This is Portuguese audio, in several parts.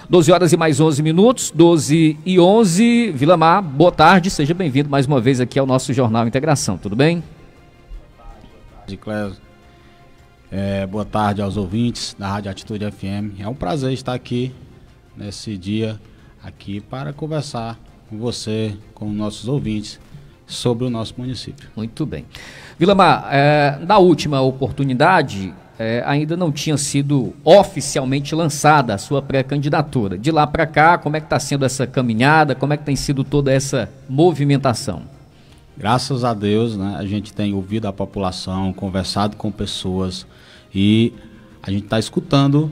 12 horas e mais 11 minutos, 12 e 11. Vilamar, boa tarde, seja bem-vindo mais uma vez aqui ao nosso Jornal Integração, tudo bem? Boa tarde, Clésio. Boa tarde aos ouvintes da Rádio Atitude FM. É um prazer estar aqui nesse dia aqui para conversar com você, com nossos ouvintes, sobre o nosso município. Muito bem. Vilamar, na última oportunidade, ainda não tinha sido oficialmente lançada a sua pré-candidatura. De lá para cá, como é que está sendo essa caminhada, como é que tem sido toda essa movimentação? Graças a Deus, né, a gente tem ouvido a população, conversado com pessoas e a gente está escutando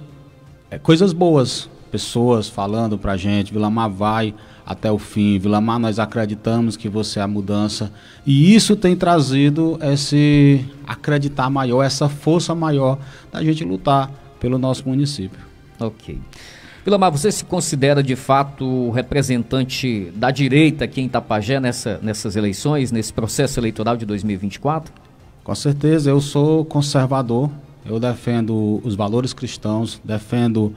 coisas boas, pessoas falando para a gente, Vilamar vai até o fim, Vilamar, nós acreditamos que você é a mudança, e isso tem trazido esse acreditar maior, essa força maior da gente lutar pelo nosso município. Ok. Vilamar, você se considera de fato o representante da direita aqui em Itapajé nessas eleições, nesse processo eleitoral de 2024? Com certeza, eu sou conservador, eu defendo os valores cristãos, defendo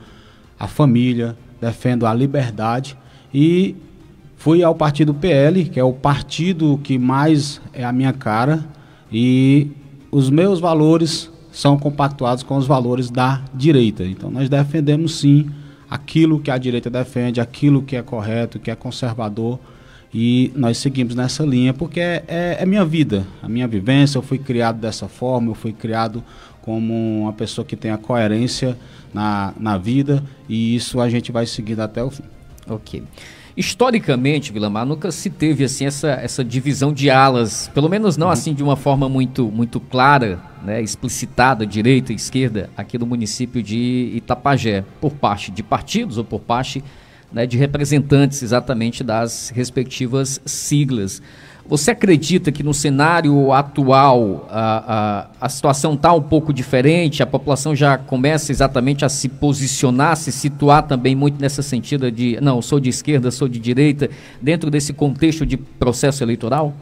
a família, defendo a liberdade. E fui ao partido PL, que é o partido que mais é a minha cara, e os meus valores são compactuados com os valores da direita. Então nós defendemos sim aquilo que a direita defende, aquilo que é correto, que é conservador, e nós seguimos nessa linha porque é minha vida, a minha vivência. Eu fui criado dessa forma, eu fui criado como uma pessoa que tem a coerência na vida, e isso a gente vai seguindo até o fim. Ok. Historicamente, Vilamar, nunca se teve assim essa divisão de alas, pelo menos não assim de uma forma muito clara, né, explicitada, direita e esquerda, aqui no município de Itapajé, por parte de partidos ou por parte, né, de representantes exatamente das respectivas siglas. Você acredita que no cenário atual a situação está um pouco diferente? A população já começa exatamente a se posicionar, se situar também muito nessa sentido de, não, sou de esquerda, sou de direita, dentro desse contexto de processo eleitoral?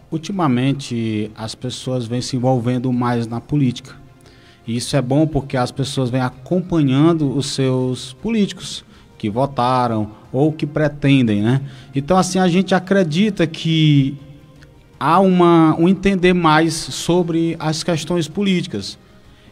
Ultimamente as pessoas vêm se envolvendo mais na política. E isso é bom porque as pessoas vêm acompanhando os seus políticos que votaram ou que pretendem, né? Então assim, a gente acredita que há um entender mais sobre as questões políticas.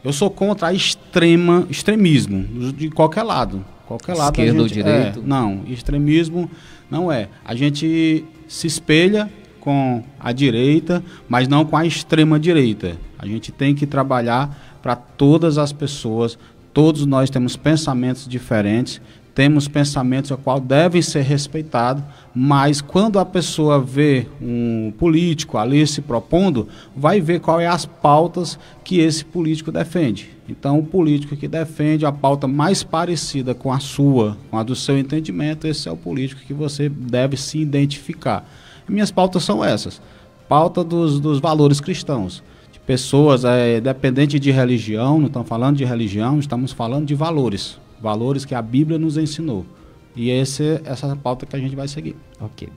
Eu sou contra a extremismo de qualquer lado. Qualquer lado. Esquerda ou direita? Não, extremismo não é. A gente se espelha com a direita, mas não com a extrema direita. A gente tem que trabalhar para todas as pessoas. Todos nós temos pensamentos diferentes, temos pensamentos a qual devem ser respeitados, mas quando a pessoa vê um político ali se propondo, vai ver qual é as pautas que esse político defende. Então, o político que defende a pauta mais parecida com a sua, com a do seu entendimento, esse é o político que você deve se identificar. E minhas pautas são essas: pauta dos valores cristãos. Pessoas, independente de religião, não estamos falando de religião, estamos falando de valores. Valores que a Bíblia nos ensinou. E essa é a pauta que a gente vai seguir. Ok.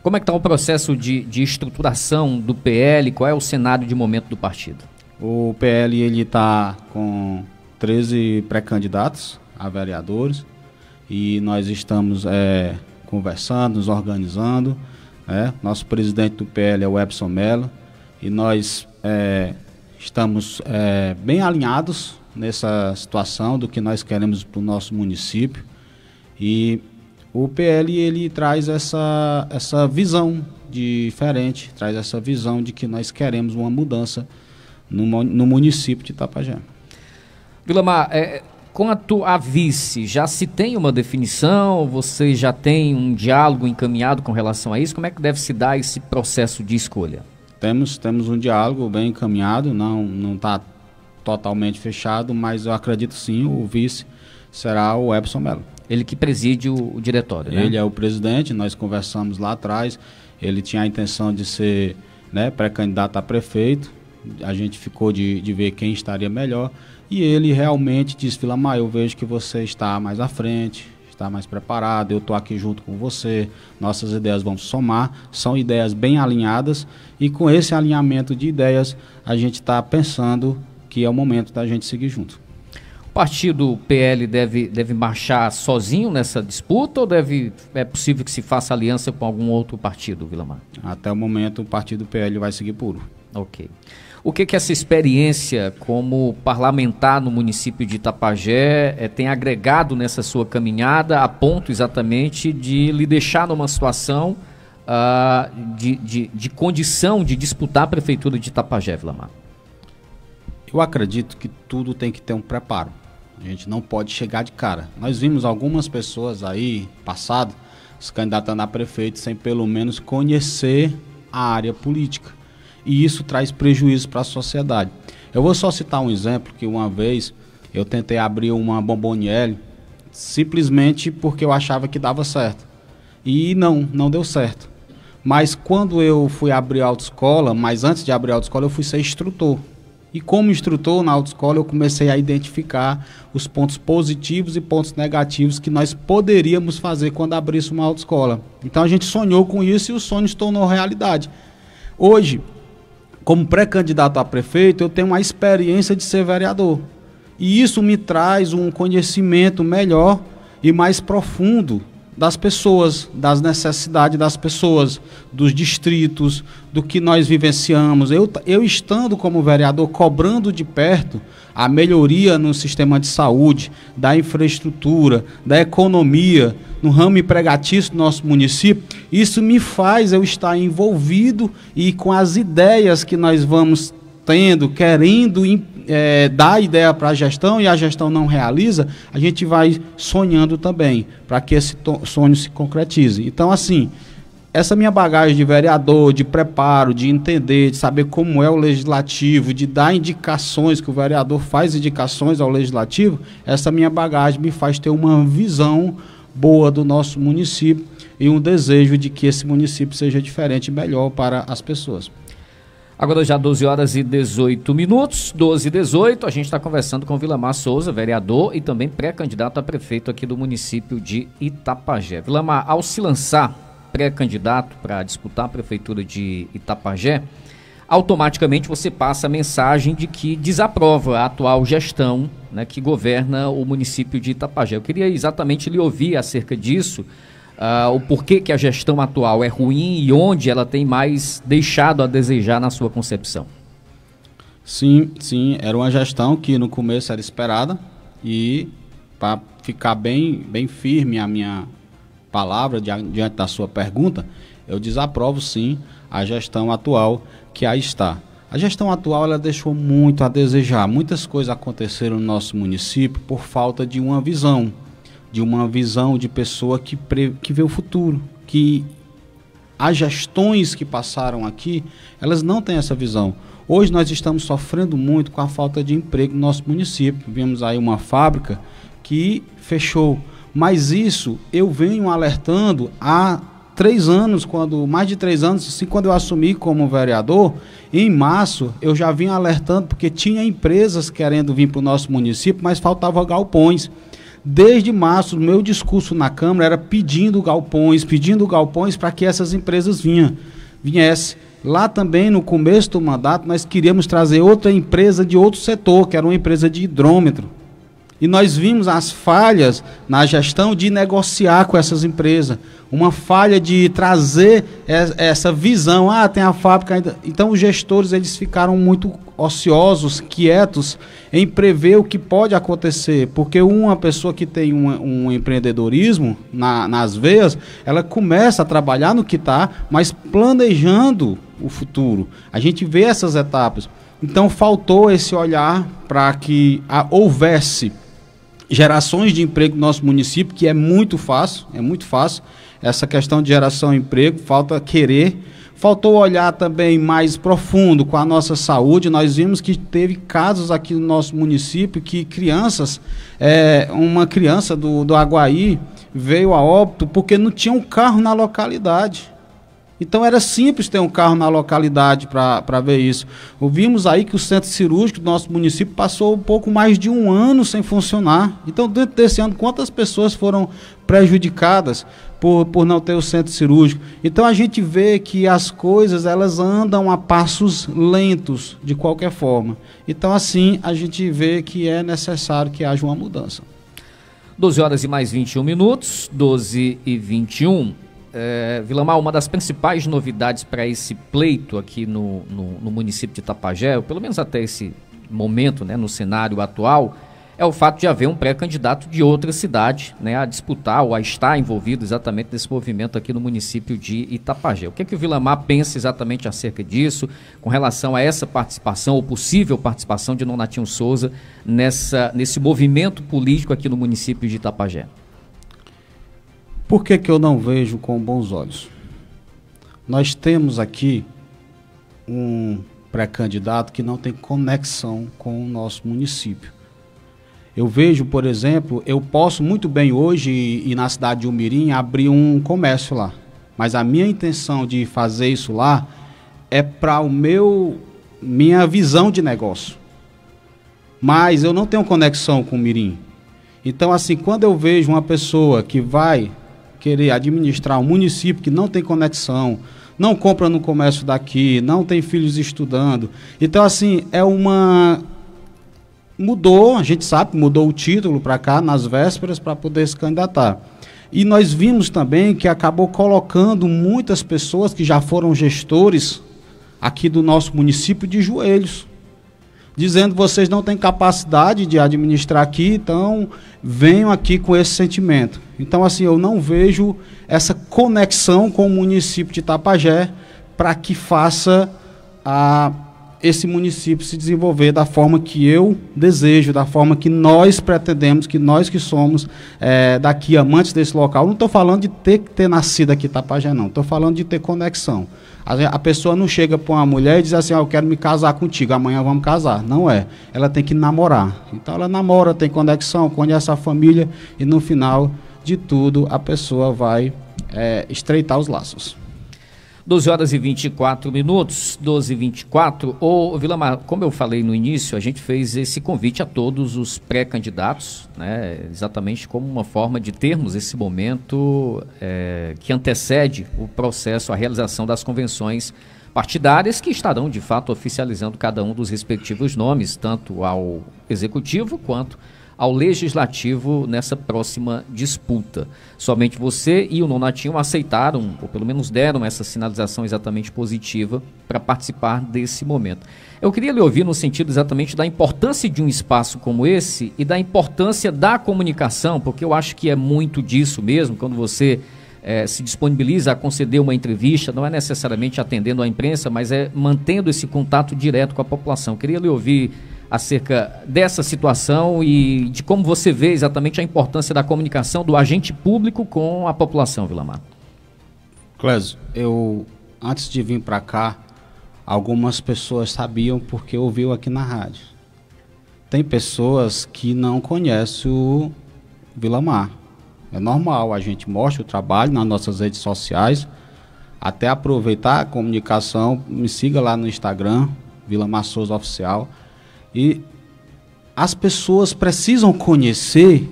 Como é que está o processo de estruturação do PL? Qual é o cenário de momento do partido? O PL está com 13 pré-candidatos a vereadores. E nós estamos conversando, nos organizando. Nosso presidente do PL é o Epson Mello. E nós estamos bem alinhados nessa situação do que nós queremos para o nosso município, e o PL ele traz essa visão diferente, traz essa visão de que nós queremos uma mudança no município de Itapajé. Vilamar, quanto a vice, já se tem uma definição? Você já tem um diálogo encaminhado com relação a isso? Como é que deve se dar esse processo de escolha? Temos um diálogo bem encaminhado, não está totalmente fechado, mas eu acredito sim, o vice será o Epson Mello. Ele que preside o diretório, né? Ele é o presidente, nós conversamos lá atrás, ele tinha a intenção de ser, né, pré-candidato a prefeito, a gente ficou de ver quem estaria melhor, e ele realmente disse: Vilamar, eu vejo que você está mais à frente, está mais preparado, eu estou aqui junto com você, nossas ideias vão somar, são ideias bem alinhadas, e com esse alinhamento de ideias, a gente está pensando que é o momento da gente seguir junto. partido PL deve marchar sozinho nessa disputa ou é possível que se faça aliança com algum outro partido, Vilamar? Até o momento o partido PL vai seguir puro. Ok. O que essa experiência como parlamentar no município de Itapajé tem agregado nessa sua caminhada a ponto exatamente de lhe deixar numa situação de condição de disputar a prefeitura de Itapajé, Vilamar? Eu acredito que tudo tem que ter um preparo. A gente não pode chegar de cara. Nós vimos algumas pessoas aí, passado, se candidatando a prefeito sem pelo menos conhecer a área política. E isso traz prejuízo para a sociedade. Eu vou só citar um exemplo, que uma vez eu tentei abrir uma Bomboniere simplesmente porque eu achava que dava certo. E não deu certo. Mas quando eu fui abrir a autoescola, mas antes de abrir a autoescola eu fui ser instrutor. E como instrutor na autoescola eu comecei a identificar os pontos positivos e pontos negativos que nós poderíamos fazer quando abrisse uma autoescola. Então a gente sonhou com isso e o sonho se tornou realidade. Hoje, como pré-candidato a prefeito, eu tenho uma experiência de ser vereador. E isso me traz um conhecimento melhor e mais profundo das pessoas, das necessidades das pessoas, dos distritos, do que nós vivenciamos. Eu estando como vereador, cobrando de perto a melhoria no sistema de saúde, da infraestrutura, da economia, no ramo empregatício do nosso município, isso me faz eu estar envolvido e com as ideias que nós vamos tendo, querendo dar ideia para a gestão e a gestão não realiza, a gente vai sonhando também para que esse sonho se concretize. Então, assim, essa minha bagagem de vereador, de preparo, de entender, de saber como é o legislativo, de dar indicações, que o vereador faz indicações ao legislativo, essa minha bagagem me faz ter uma visão boa do nosso município e um desejo de que esse município seja diferente e melhor para as pessoas. Agora já 12 horas e 18 minutos, 12 e 18, a gente está conversando com Vilamar Souza, vereador e também pré-candidato a prefeito aqui do município de Itapajé. Vilamar, ao se lançar pré-candidato para disputar a prefeitura de Itapajé, automaticamente você passa a mensagem de que desaprova a atual gestão, né, que governa o município de Itapajé. Eu queria exatamente lhe ouvir acerca disso, o porquê que a gestão atual é ruim e onde ela tem mais deixado a desejar na sua concepção. Sim, era uma gestão que no começo era esperada e para ficar bem firme a minha palavra diante da sua pergunta, eu desaprovo sim a gestão atual que aí está. A gestão atual ela deixou muito a desejar, muitas coisas aconteceram no nosso município por falta de uma visão de pessoa que vê o futuro, que as gestões que passaram aqui, elas não têm essa visão. Hoje nós estamos sofrendo muito com a falta de emprego no nosso município. Vimos aí uma fábrica que fechou, mas isso eu venho alertando há 3 anos, mais de 3 anos, assim, quando eu assumi como vereador, em março eu já vinha alertando porque tinha empresas querendo vir para o nosso município, mas faltava galpões. Desde março, o meu discurso na Câmara era pedindo galpões para que essas empresas viessem. Lá também, no começo do mandato, nós queríamos trazer outra empresa de outro setor, que era uma empresa de hidrômetro. E nós vimos as falhas na gestão de negociar com essas empresas. Uma falha de trazer essa visão. Tem a fábrica ainda. Então, os gestores eles ficaram muito ociosos, quietos, em prever o que pode acontecer. Porque uma pessoa que tem um empreendedorismo nas veias, ela começa a trabalhar no que está, mas planejando o futuro. A gente vê essas etapas. Então, faltou esse olhar para que houvesse gerações de emprego no nosso município, que é muito fácil, essa questão de geração de emprego, falta querer, faltou olhar também mais profundo com a nossa saúde. Nós vimos que teve casos aqui no nosso município que uma criança do Aguaí veio a óbito porque não tinha um carro na localidade. Então era simples ter um carro na localidade para ver isso. Ouvimos aí que o centro cirúrgico do nosso município passou um pouco mais de 1 ano sem funcionar. Então, dentro desse ano, quantas pessoas foram prejudicadas por não ter o centro cirúrgico? Então a gente vê que as coisas elas andam a passos lentos de qualquer forma. Então assim a gente vê que é necessário que haja uma mudança. 12 horas e mais 21 minutos, 12 e 21. Vilamar, uma das principais novidades para esse pleito aqui no município de Itapajé, ou pelo menos até esse momento, né, no cenário atual, é o fato de haver um pré-candidato de outra cidade, né, a disputar ou a estar envolvido exatamente nesse movimento aqui no município de Itapajé. O que é que o Vilamar pensa exatamente acerca disso, com relação a essa participação, ou possível participação de Nonatinho Souza nesse movimento político aqui no município de Itapajé? Por que eu não vejo com bons olhos? Nós temos aqui um pré-candidato que não tem conexão com o nosso município. Eu vejo, por exemplo, eu posso muito bem hoje ir na cidade de Umirim abrir um comércio lá. Mas a minha intenção de fazer isso lá é para minha visão de negócio. Mas eu não tenho conexão com Umirim. Então, assim, quando eu vejo uma pessoa que vai querer administrar um município que não tem conexão, não compra no comércio daqui, não tem filhos estudando. Então, assim, mudou, a gente sabe, mudou o título para cá, nas vésperas, para poder se candidatar. E nós vimos também que acabou colocando muitas pessoas que já foram gestores aqui do nosso município de joelhos, dizendo: vocês não têm capacidade de administrar aqui, então venham aqui com esse sentimento. Então, assim, eu não vejo essa conexão com o município de Itapajé para que faça esse município se desenvolver da forma que eu desejo, da forma que nós pretendemos, que nós que somos daqui amantes desse local. Não estou falando de ter nascido aqui em Itapajé, não. Estou falando de ter conexão. A pessoa não chega para uma mulher e diz assim: eu quero me casar contigo, amanhã vamos casar. Não é. Ela tem que namorar. Então ela namora, tem conexão, conhece a família e no final de tudo a pessoa vai estreitar os laços. 12 horas e 24 minutos, 12 e 24. Ô, Vilamar, como eu falei no início, a gente fez esse convite a todos os pré-candidatos, né, exatamente como uma forma de termos esse momento que antecede o processo, a realização das convenções partidárias que estarão, de fato, oficializando cada um dos respectivos nomes, tanto ao executivo quanto ao legislativo nessa próxima disputa. Somente você e o Nonatinho aceitaram, ou pelo menos deram essa sinalização exatamente positiva para participar desse momento. Eu queria lhe ouvir no sentido exatamente da importância de um espaço como esse e da importância da comunicação, porque eu acho que é muito disso mesmo, quando você se disponibiliza a conceder uma entrevista, não é necessariamente atendendo à imprensa, mas é mantendo esse contato direto com a população. Eu queria lhe ouvir acerca dessa situação e de como você vê exatamente a importância da comunicação do agente público com a população, Vilamar. Clésio, antes de vir para cá, algumas pessoas sabiam porque ouviu aqui na rádio. Tem pessoas que não conhecem o Vilamar. É normal, a gente mostra o trabalho nas nossas redes sociais. Até aproveitar a comunicação, me siga lá no Instagram, Vilamar Souza Oficial. E as pessoas precisam conhecer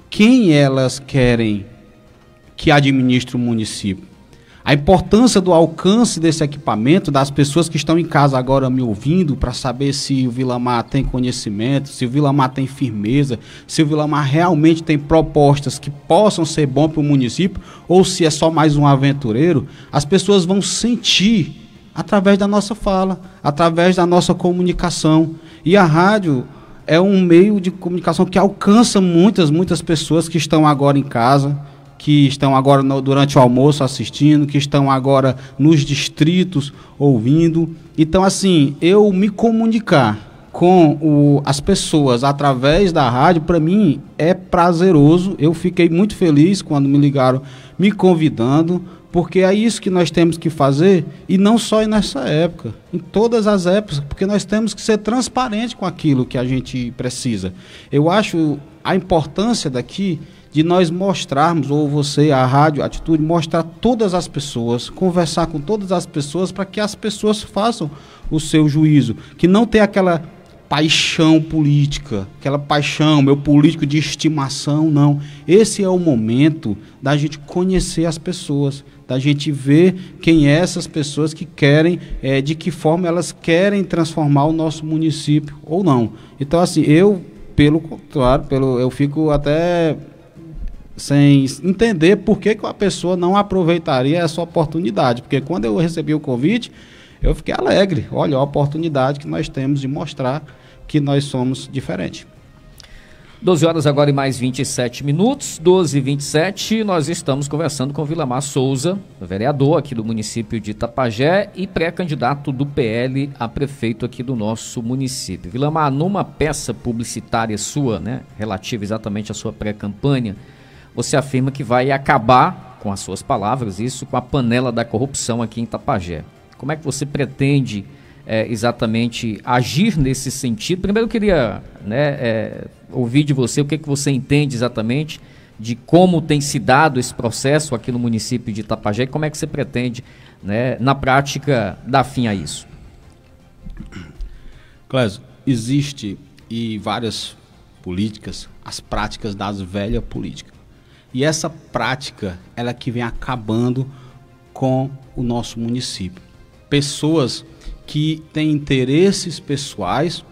quem elas querem que administre o município. A importância do alcance desse equipamento, das pessoas que estão em casa agora me ouvindo, para saber se o Vilamar tem conhecimento, se o Vilamar tem firmeza, se o Vilamar realmente tem propostas que possam ser bom para o município, ou se é só mais um aventureiro. As pessoas vão sentir através da nossa fala, através da nossa comunicação. E a rádio é um meio de comunicação que alcança muitas pessoas que estão agora em casa, que estão agora durante o almoço assistindo, que estão agora nos distritos ouvindo. Então, assim, eu me comunicar com as pessoas através da rádio, para mim, é prazeroso. Eu fiquei muito feliz quando me ligaram me convidando, porque é isso que nós temos que fazer, e não só nessa época, em todas as épocas, porque nós temos que ser transparentes com aquilo que a gente precisa. Eu acho a importância daqui de nós mostrarmos, ou você, a Rádio Atitude, mostrar todas as pessoas, conversar com todas as pessoas, para que as pessoas façam o seu juízo, que não tenha aquela paixão política, aquela paixão, meu político de estimação, não. Esse é o momento da gente conhecer as pessoas, da gente ver quem é essas pessoas que querem, de que forma elas querem transformar o nosso município ou não. Então, assim, pelo contrário, eu fico até sem entender por que a pessoa não aproveitaria essa oportunidade, porque quando eu recebi o convite, eu fiquei alegre. Olha a oportunidade que nós temos de mostrar que nós somos diferentes. 12 horas agora e mais 27 minutos, 12h27, nós estamos conversando com Vilamar Souza, vereador aqui do município de Itapajé e pré-candidato do PL a prefeito aqui do nosso município. Vilamar, numa peça publicitária sua, né, relativa exatamente à sua pré-campanha, você afirma que vai acabar, com as suas palavras, isso com a panela da corrupção aqui em Itapajé. Como é que você pretende exatamente agir nesse sentido? Primeiro eu queria ouvir de você o que você entende exatamente de como tem se dado esse processo aqui no município de Itapajé e como é que você pretende, na prática, dar fim a isso. Clésio, existe várias políticas, as práticas das velhas políticas. E essa prática, ela que vem acabando com o nosso município. Pessoas que têm interesses pessoais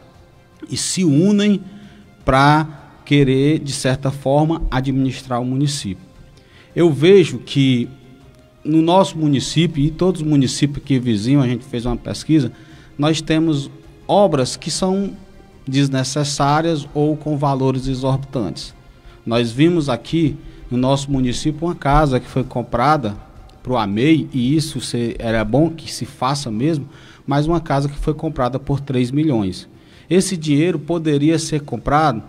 e se unem para querer, de certa forma, administrar o município. Eu vejo que no nosso município e todos os municípios que vizinhos, a gente fez uma pesquisa, nós temos obras que são desnecessárias ou com valores exorbitantes. Nós vimos aqui no nosso município uma casa que foi comprada para o AMEI, e isso era bom que se faça mesmo, mas uma casa que foi comprada por 3 milhões. Esse dinheiro poderia ser comprado,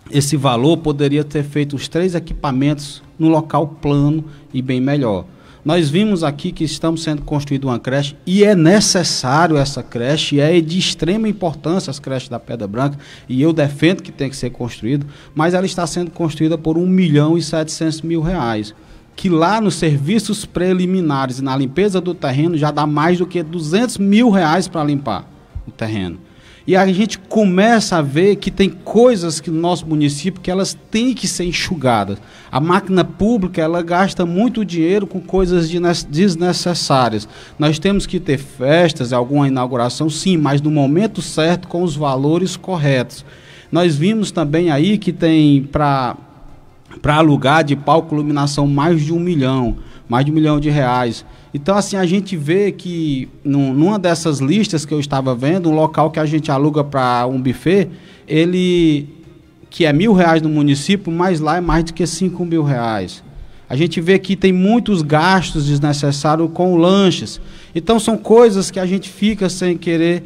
esse valor poderia ter feito os 3 equipamentos no local plano e bem melhor. Nós vimos aqui que estamos sendo construída uma creche, e é necessário essa creche, é de extrema importância as creches da Pedra Branca, e eu defendo que tem que ser construída, mas ela está sendo construída por R$1.700.000, que lá nos serviços preliminares e na limpeza do terreno já dá mais do que R$200.000 para limpar o terreno. E a gente começa a ver que tem coisas que no nosso município que elas têm que ser enxugadas. A máquina pública, ela gasta muito dinheiro com coisas desnecessárias. Nós temos que ter festas, alguma inauguração, sim, mas no momento certo, com os valores corretos. Nós vimos também aí que tem para alugar de palco iluminação mais de R$1 milhão, mais de R$1 milhão. Então, assim, a gente vê que numa dessas listas que eu estava vendo, um local que a gente aluga para um buffet, que é R$1.000 no município, mas lá é mais do que R$5.000. A gente vê que tem muitos gastos desnecessários com lanches. Então, são coisas que a gente fica sem querer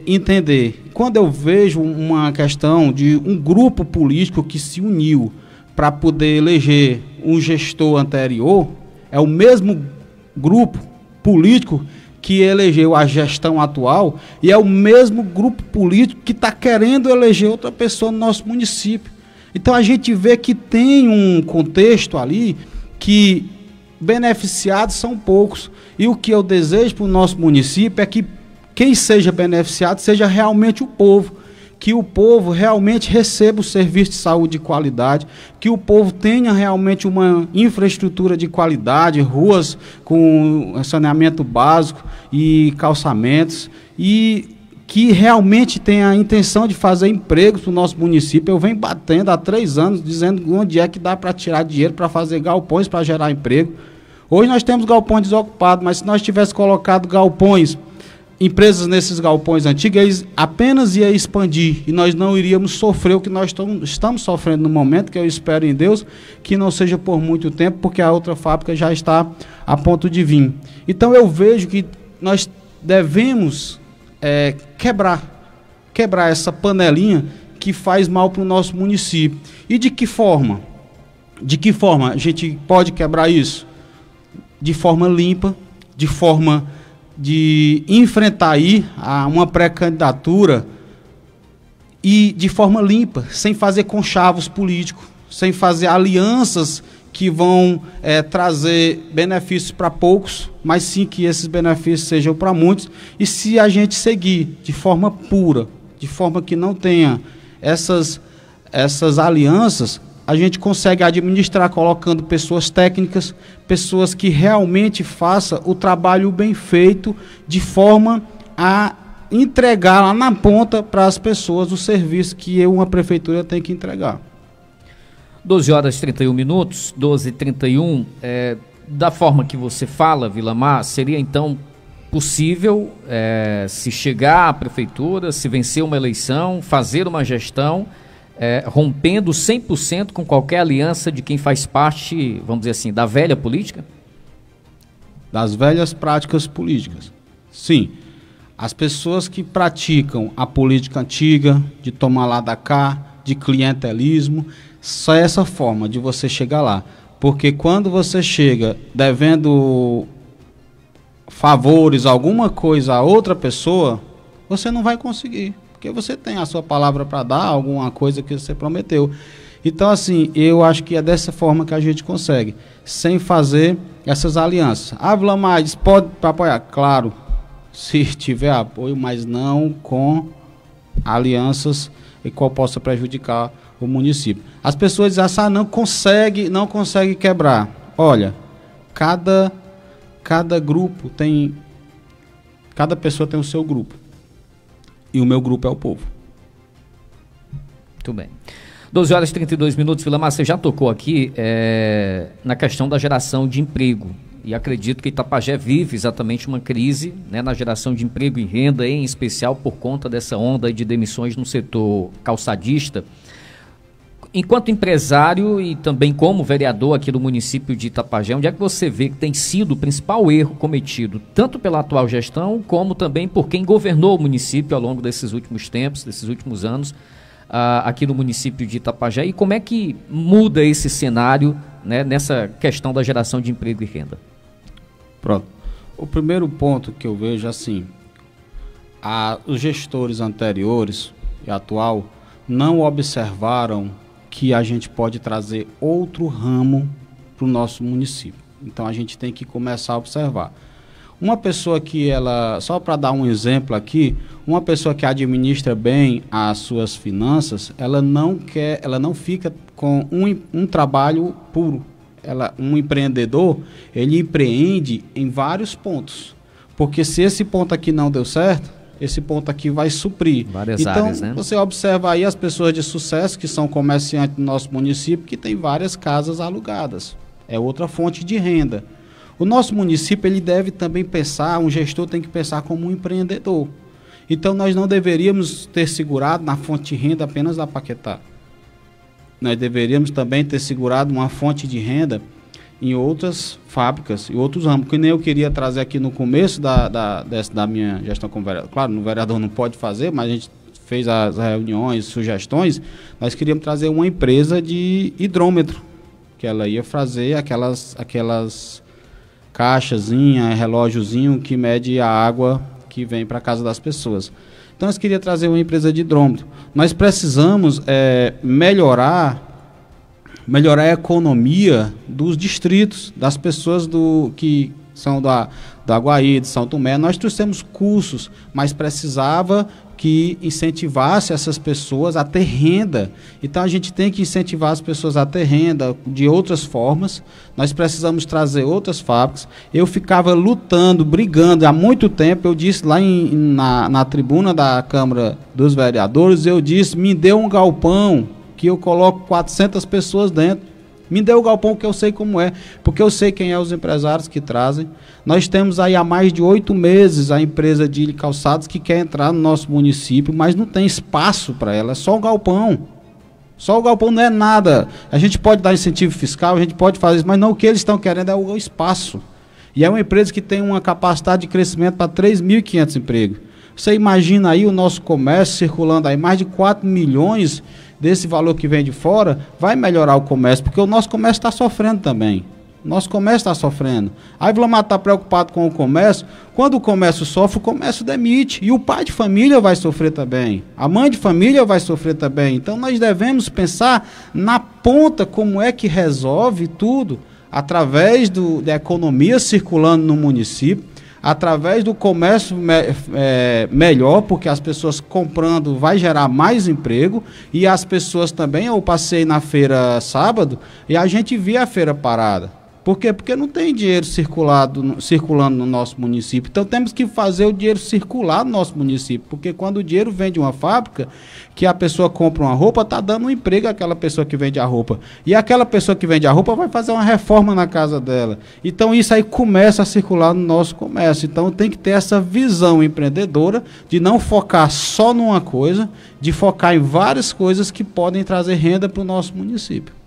entender. Quando eu vejo uma questão de um grupo político que se uniu para poder eleger um gestor anterior, é o mesmo grupo político que elegeu a gestão atual e é o mesmo grupo político que está querendo eleger outra pessoa no nosso município. Então a gente vê que tem um contexto ali que beneficiados são poucos. E o que eu desejo para o nosso município é que quem seja beneficiado seja realmente o povo. Que o povo realmente receba o serviço de saúde de qualidade, que o povo tenha realmente uma infraestrutura de qualidade, ruas com saneamento básico e calçamentos, e que realmente tenha a intenção de fazer empregos para o nosso município. Eu venho batendo há 3 anos, dizendo onde é que dá para tirar dinheiro para fazer galpões para gerar emprego. Hoje nós temos galpões desocupados, mas se nós tivéssemos colocado galpões, empresas nesses galpões antigos, eles apenas iam expandir e nós não iríamos sofrer o que nós estamos sofrendo no momento, que eu espero em Deus que não seja por muito tempo, porque a outra fábrica já está a ponto de vir. Então eu vejo que nós devemos quebrar essa panelinha que faz mal para o nosso município. E de que forma? De que forma a gente pode quebrar isso? De forma limpa, de forma de enfrentar aí uma pré-candidatura e de forma limpa, sem fazer conchavos políticos. sem fazer alianças que vão trazer benefícios para poucos, mas sim que esses benefícios sejam para muitos. E se a gente seguir de forma pura, de forma que não tenha essas alianças, a gente consegue administrar colocando pessoas técnicas, pessoas que realmente façam o trabalho bem feito, de forma a entregar lá na ponta para as pessoas o serviço que uma prefeitura tem que entregar. 12 horas e 31 minutos, 12h31, da forma que você fala, Vilamar, seria então possível, se chegar à prefeitura, se vencer uma eleição, fazer uma gestão, rompendo 100% com qualquer aliança de quem faz parte, vamos dizer assim, da velha política? Das velhas práticas políticas, sim. As pessoas que praticam a política antiga, de tomar lá da cá, de clientelismo, só é essa forma de você chegar lá. Porque quando você chega devendo favores, alguma coisa a outra pessoa, você não vai conseguir. Porque você tem a sua palavra para dar, alguma coisa que você prometeu. Então, assim, eu acho que é dessa forma que a gente consegue, sem fazer essas alianças. Ah, Vilamar, pode apoiar? Claro, se tiver apoio, mas não com alianças e qual possa prejudicar o município. As pessoas dizem assim, não consegue quebrar. Olha, cada grupo tem, cada pessoa tem o seu grupo. E o meu grupo é o povo. Muito bem. 12 horas e 32 minutos, Vilamar, você já tocou aqui na questão da geração de emprego. E acredito que Itapajé vive exatamente uma crise, né, na geração de emprego e renda, em especial por conta dessa onda de demissões no setor calçadista. Enquanto empresário e também como vereador aqui do município de Itapajé, onde é que você vê que tem sido o principal erro cometido, tanto pela atual gestão, como também por quem governou o município ao longo desses últimos tempos, desses últimos anos, aqui no município de Itapajé, e como é que muda esse cenário, né, nessa questão da geração de emprego e renda? Pronto. O primeiro ponto que eu vejo assim, os gestores anteriores e atual não observaram que a gente pode trazer outro ramo para o nosso município. Então a gente tem que começar a observar. Uma pessoa que só para dar um exemplo aqui, uma pessoa que administra bem as suas finanças, ela não fica com um trabalho puro. Um empreendedor, ele empreende em vários pontos. Porque se esse ponto aqui não deu certo, esse ponto aqui vai suprir. Várias áreas, né? Você observa aí as pessoas de sucesso que são comerciantes do nosso município, que tem várias casas alugadas. É outra fonte de renda. O nosso município, ele deve também pensar, um gestor tem que pensar como um empreendedor. Então, nós não deveríamos ter segurado na fonte de renda apenas da Paquetá. Nós deveríamos também ter segurado uma fonte de renda em outras fábricas e outros ramos, que nem eu queria trazer aqui no começo da minha gestão como vereador. Claro, o vereador não pode fazer, mas a gente fez as reuniões, sugestões. Nós queríamos trazer uma empresa de hidrômetro, que ela ia fazer aquelas caixazinhas, relógiozinho que mede a água que vem para a casa das pessoas. Então, nós queríamos trazer uma empresa de hidrômetro. Nós precisamos melhorar a economia dos distritos, das pessoas que são do Aguaí, de São Tomé. Nós trouxemos cursos, mas precisava que incentivasse essas pessoas a ter renda. Então, a gente tem que incentivar as pessoas a ter renda de outras formas. Nós precisamos trazer outras fábricas. Eu ficava lutando, brigando há muito tempo. Eu disse lá na tribuna da Câmara dos Vereadores, eu disse, me dê um galpão que eu coloco 400 pessoas dentro. Me dê o galpão que eu sei como é, porque eu sei quem é os empresários que trazem. Nós temos aí há mais de 8 meses a empresa de calçados que quer entrar no nosso município, mas não tem espaço para ela, é só o galpão. Só o galpão não é nada. A gente pode dar incentivo fiscal, a gente pode fazer isso, mas não, o que eles estão querendo é o espaço. E é uma empresa que tem uma capacidade de crescimento para 3.500 empregos. Você imagina aí o nosso comércio circulando aí mais de 4 milhões desse valor que vem de fora, vai melhorar o comércio, porque o nosso comércio está sofrendo também. Nosso comércio está sofrendo. Aí Villamar está preocupado com o comércio. Quando o comércio sofre, o comércio demite. E o pai de família vai sofrer também. A mãe de família vai sofrer também. Então nós devemos pensar na ponta como é que resolve tudo através da economia circulando no município, através do comércio melhor, porque as pessoas comprando vai gerar mais emprego, e as pessoas também. Eu passei na feira sábado e a gente via a feira parada. Por quê? Porque não tem dinheiro circulando no nosso município. Então temos que fazer o dinheiro circular no nosso município, porque quando o dinheiro vem de uma fábrica, que a pessoa compra uma roupa, está dando um emprego àquela pessoa que vende a roupa. E aquela pessoa que vende a roupa vai fazer uma reforma na casa dela. Então isso aí começa a circular no nosso comércio. Então tem que ter essa visão empreendedora de não focar só numa coisa, de focar em várias coisas que podem trazer renda para o nosso município.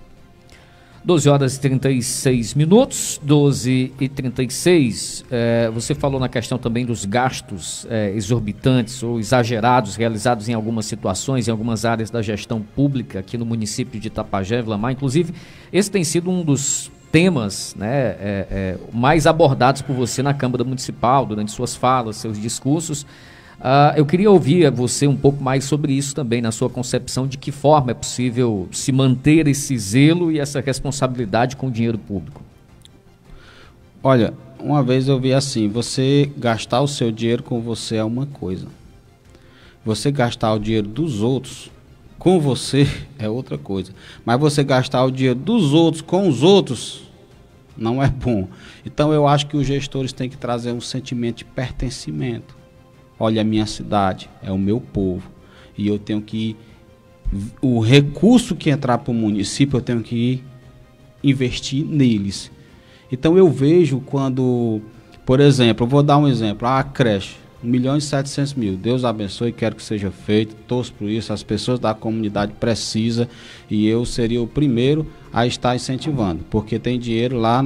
12 horas e 36 minutos, 12 e 36. Você falou na questão também dos gastos exorbitantes ou exagerados realizados em algumas situações, em algumas áreas da gestão pública aqui no município de Itapajé, Villamar. Inclusive, esse tem sido um dos temas, né, mais abordados por você na Câmara Municipal, durante suas falas, seus discursos. Eu queria ouvir você um pouco mais sobre isso também, na sua concepção, de que forma é possível se manter esse zelo e essa responsabilidade com o dinheiro público. Olha, uma vez eu vi assim, você gastar o seu dinheiro com você é uma coisa. Você gastar o dinheiro dos outros com você é outra coisa. Mas você gastar o dinheiro dos outros com os outros não é bom. Então eu acho que os gestores têm que trazer um sentimento de pertencimento. Olha, a minha cidade, é o meu povo, e eu tenho que, o recurso que entrar para o município, eu tenho que investir neles. Então eu vejo quando, por exemplo, eu vou dar um exemplo, a creche, 1.700.000, Deus abençoe, quero que seja feito, torço por isso, as pessoas da comunidade precisam, e eu seria o primeiro a estar incentivando, porque tem dinheiro lá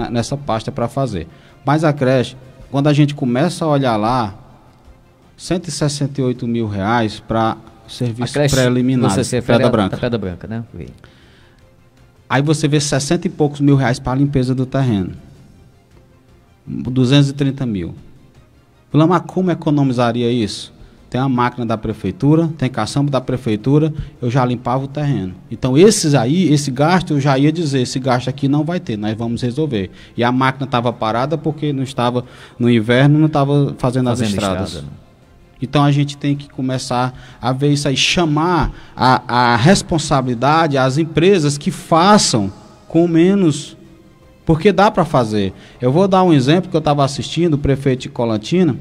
nessa pasta para fazer. Mas a creche, quando a gente começa a olhar lá, R$168 mil para serviços preliminares, Pedra Branca. Pedra Branca, né? Aí você vê 60 e poucos mil reais para a limpeza do terreno. 230 mil. Villamar, como economizaria isso? Tem a máquina da prefeitura, tem caçamba da prefeitura, eu já limpava o terreno. Então esse gasto eu já ia dizer, esse gasto aqui não vai ter, nós vamos resolver. E a máquina estava parada porque não estava no inverno, não estava fazendo as estradas. Então a gente tem que começar a ver isso aí, chamar a responsabilidade às empresas que façam com menos, porque dá para fazer. Eu vou dar um exemplo que eu estava assistindo, o prefeito de Colantina,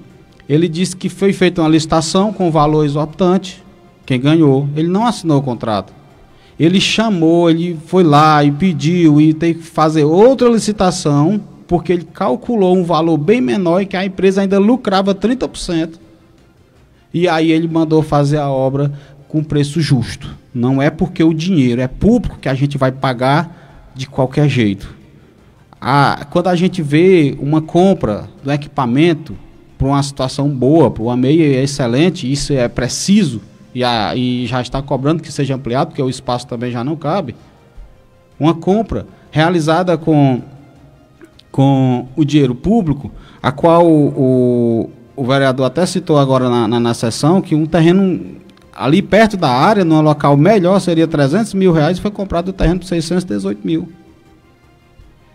ele disse que foi feita uma licitação com valor exorbitante, quem ganhou, ele não assinou o contrato. Ele chamou, ele foi lá e pediu, e tem que fazer outra licitação, porque ele calculou um valor bem menor e que a empresa ainda lucrava 30%. E aí ele mandou fazer a obra com preço justo. Não é porque o dinheiro é público que a gente vai pagar de qualquer jeito. Quando a gente vê uma compra do equipamento para uma situação boa, para uma meia excelente, isso é preciso, e já está cobrando que seja ampliado, porque o espaço também já não cabe. Uma compra realizada com o dinheiro público, a qual o vereador até citou agora na sessão, que um terreno ali perto da área, num local melhor, seria 300 mil reais, e foi comprado o terreno por 618 mil.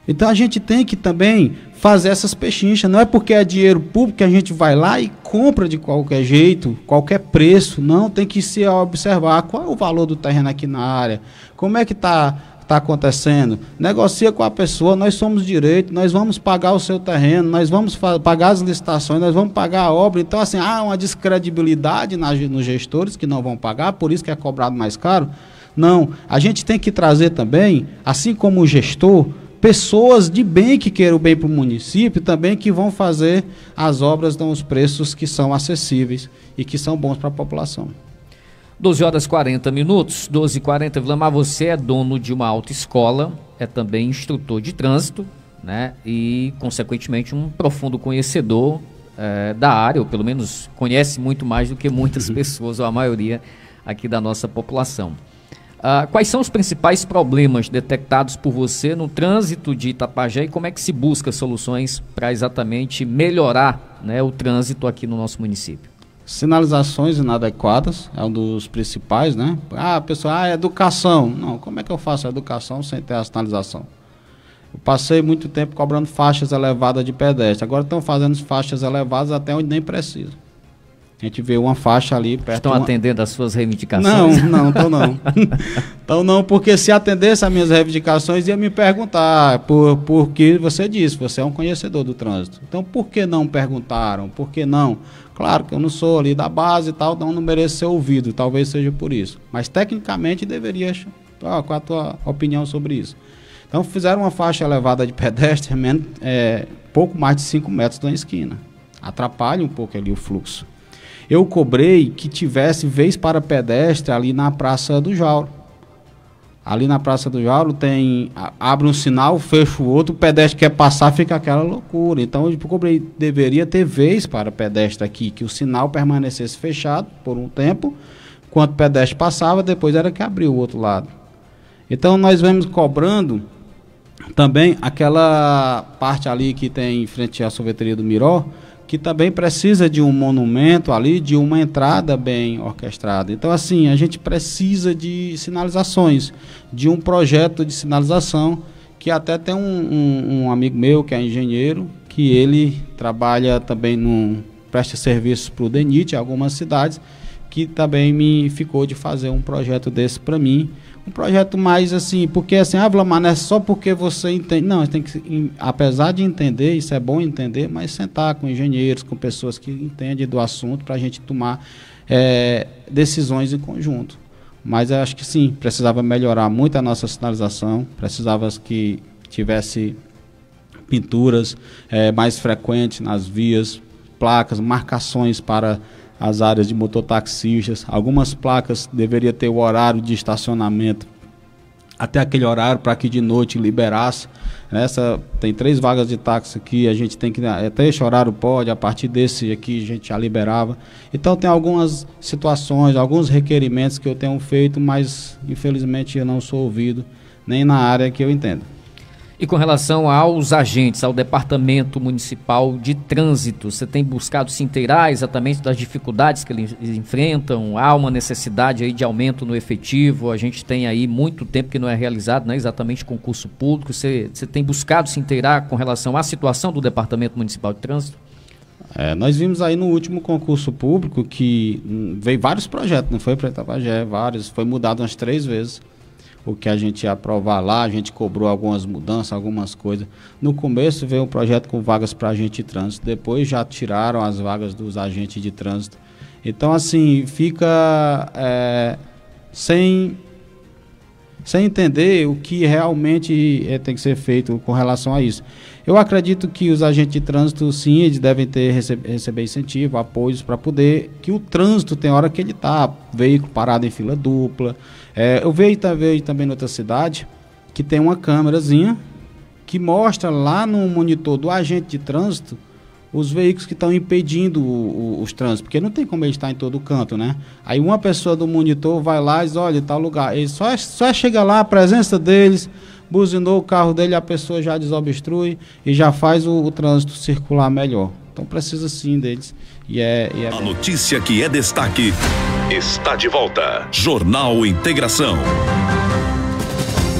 Então a gente tem que também fazer essas pechinchas. Não é porque é dinheiro público que a gente vai lá e compra de qualquer jeito, qualquer preço. Não, tem que se observar qual é o valor do terreno aqui na área, como é que está acontecendo, negocia com a pessoa, nós somos direito, nós vamos pagar o seu terreno, nós vamos pagar as licitações, nós vamos pagar a obra. Então assim, há uma descredibilidade nos gestores que não vão pagar, por isso que é cobrado mais caro. Não, a gente tem que trazer também, assim como o gestor, pessoas de bem que queiram o bem para o município também, que vão fazer as obras nos preços que são acessíveis e que são bons para a população. 12 horas e 40 minutos, 12h40, Villamar, você é dono de uma autoescola, é também instrutor de trânsito, né? E, consequentemente, um profundo conhecedor da área, ou pelo menos conhece muito mais do que muitas pessoas, ou a maioria aqui da nossa população. Quais são os principais problemas detectados por você no trânsito de Itapajé e como é que se busca soluções para exatamente melhorar, né, o trânsito aqui no nosso município? Sinalizações inadequadas é um dos principais, né? Pessoal, educação. Não, como é que eu faço a educação sem ter a sinalização? Eu passei muito tempo cobrando faixas elevadas de pedestre. Agora estão fazendo faixas elevadas até onde nem precisa. A gente vê uma faixa ali perto. Estão atendendo às suas reivindicações? Não, estão não. Então não, porque se atendesse às minhas reivindicações, ia me perguntar, porque você disse, você é um conhecedor do trânsito. Então por que não perguntaram? Por que não? Claro que eu não sou ali da base e tal, então não mereço ser ouvido, talvez seja por isso. Mas tecnicamente deveria. Qual a tua opinião sobre isso? Então fizeram uma faixa elevada de pedestre, pouco mais de 5 metros da esquina. Atrapalha um pouco ali o fluxo. Eu cobrei que tivesse vez para pedestre ali na Praça do Jauro. Ali na Praça do Jauro abre um sinal, fecha o outro, o pedestre quer passar, fica aquela loucura. Então eu cobrei, deveria ter vez para pedestre aqui, que o sinal permanecesse fechado por um tempo, enquanto o pedestre passava, depois era que abriu o outro lado. Então nós vamos cobrando também aquela parte ali que tem em frente à sorveteria do Miró, que também precisa de um monumento ali, de uma entrada bem orquestrada. Então, assim, a gente precisa de sinalizações, de um projeto de sinalização, que até tem um amigo meu, que é engenheiro, que ele trabalha também presta serviços para o DENIT, em algumas cidades, que também me ficou de fazer um projeto desse para mim. Um projeto mais assim, porque assim, Vlamar, não é só porque você entende. Não, tem que, apesar de entender, isso é bom entender, mas sentar com engenheiros, com pessoas que entendem do assunto, para a gente tomar decisões em conjunto. Mas eu acho que sim, precisava melhorar muito a nossa sinalização, precisava que tivesse pinturas mais frequentes nas vias, placas, marcações para as áreas de mototaxistas. Algumas placas deveriam ter o horário de estacionamento até aquele horário, para que de noite liberasse. Tem 3 vagas de táxi aqui, a gente tem que, até esse horário pode, a partir desse aqui a gente já liberava. Então tem algumas situações, alguns requerimentos que eu tenho feito, mas infelizmente eu não sou ouvido, nem na área que eu entendo. E com relação aos agentes, ao Departamento Municipal de Trânsito, você tem buscado se inteirar exatamente das dificuldades que eles enfrentam? Há uma necessidade aí de aumento no efetivo? A gente tem aí muito tempo que não é realizado, né, exatamente concurso público. Você tem buscado se inteirar com relação à situação do Departamento Municipal de Trânsito? Nós vimos aí no último concurso público que veio vários projetos, não foi para Itapajé, vários, foi mudado umas 3 vezes. O que a gente ia aprovar lá, a gente cobrou algumas mudanças, algumas coisas. No começo veio um projeto com vagas para agente de trânsito, depois já tiraram as vagas dos agentes de trânsito. Então, assim, fica sem entender o que realmente tem que ser feito com relação a isso. Eu acredito que os agentes de trânsito, sim, eles devem receber incentivo, apoios para poder, que o trânsito tem hora que ele está, veículo parado em fila dupla. Eu vejo também em outra cidade que tem uma câmerazinha que mostra lá no monitor do agente de trânsito os veículos que estão impedindo os trânsitos, porque não tem como ele estar em todo canto, né? Aí uma pessoa do monitor vai lá e diz, olha, tal lugar. Ele só chega lá, a presença deles, buzinou o carro dele, a pessoa já desobstrui e já faz o trânsito circular melhor. Então precisa sim deles. A notícia que é destaque está de volta. Jornal Integração.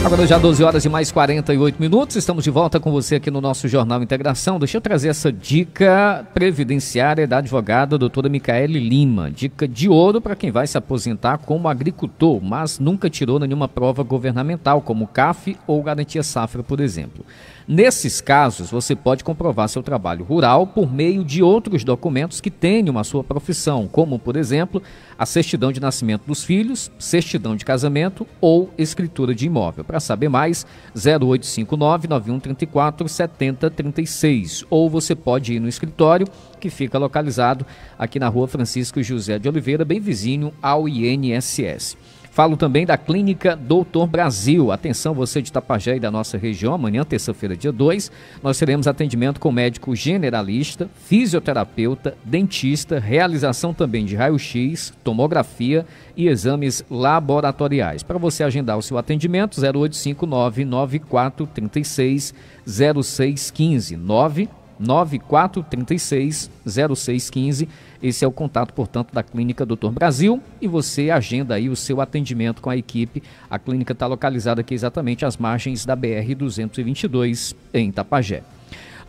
Agora já 12 horas e mais 48 minutos, estamos de volta com você aqui no nosso Jornal Integração. Deixa eu trazer essa dica previdenciária da advogada doutora Micaele Lima. Dica de ouro para quem vai se aposentar como agricultor, mas nunca tirou nenhuma prova governamental, como CAF ou Garantia Safra, por exemplo. Nesses casos, você pode comprovar seu trabalho rural por meio de outros documentos que tenham a sua profissão, como, por exemplo, a certidão de nascimento dos filhos, certidão de casamento ou escritura de imóvel. Para saber mais, 0859-9134-7036. Ou você pode ir no escritório, que fica localizado aqui na rua Francisco José de Oliveira, bem vizinho ao INSS. Falo também da Clínica Doutor Brasil. Atenção, você de Itapajé e da nossa região, amanhã, terça-feira, dia 2, nós teremos atendimento com médico generalista, fisioterapeuta, dentista, realização também de raio-x, tomografia e exames laboratoriais. Para você agendar o seu atendimento, 0859-9436-0615, 9436-0615. Esse é o contato, portanto, da Clínica Doutor Brasil, e você agenda aí o seu atendimento com a equipe. A clínica está localizada aqui exatamente às margens da BR-222, em Itapajé.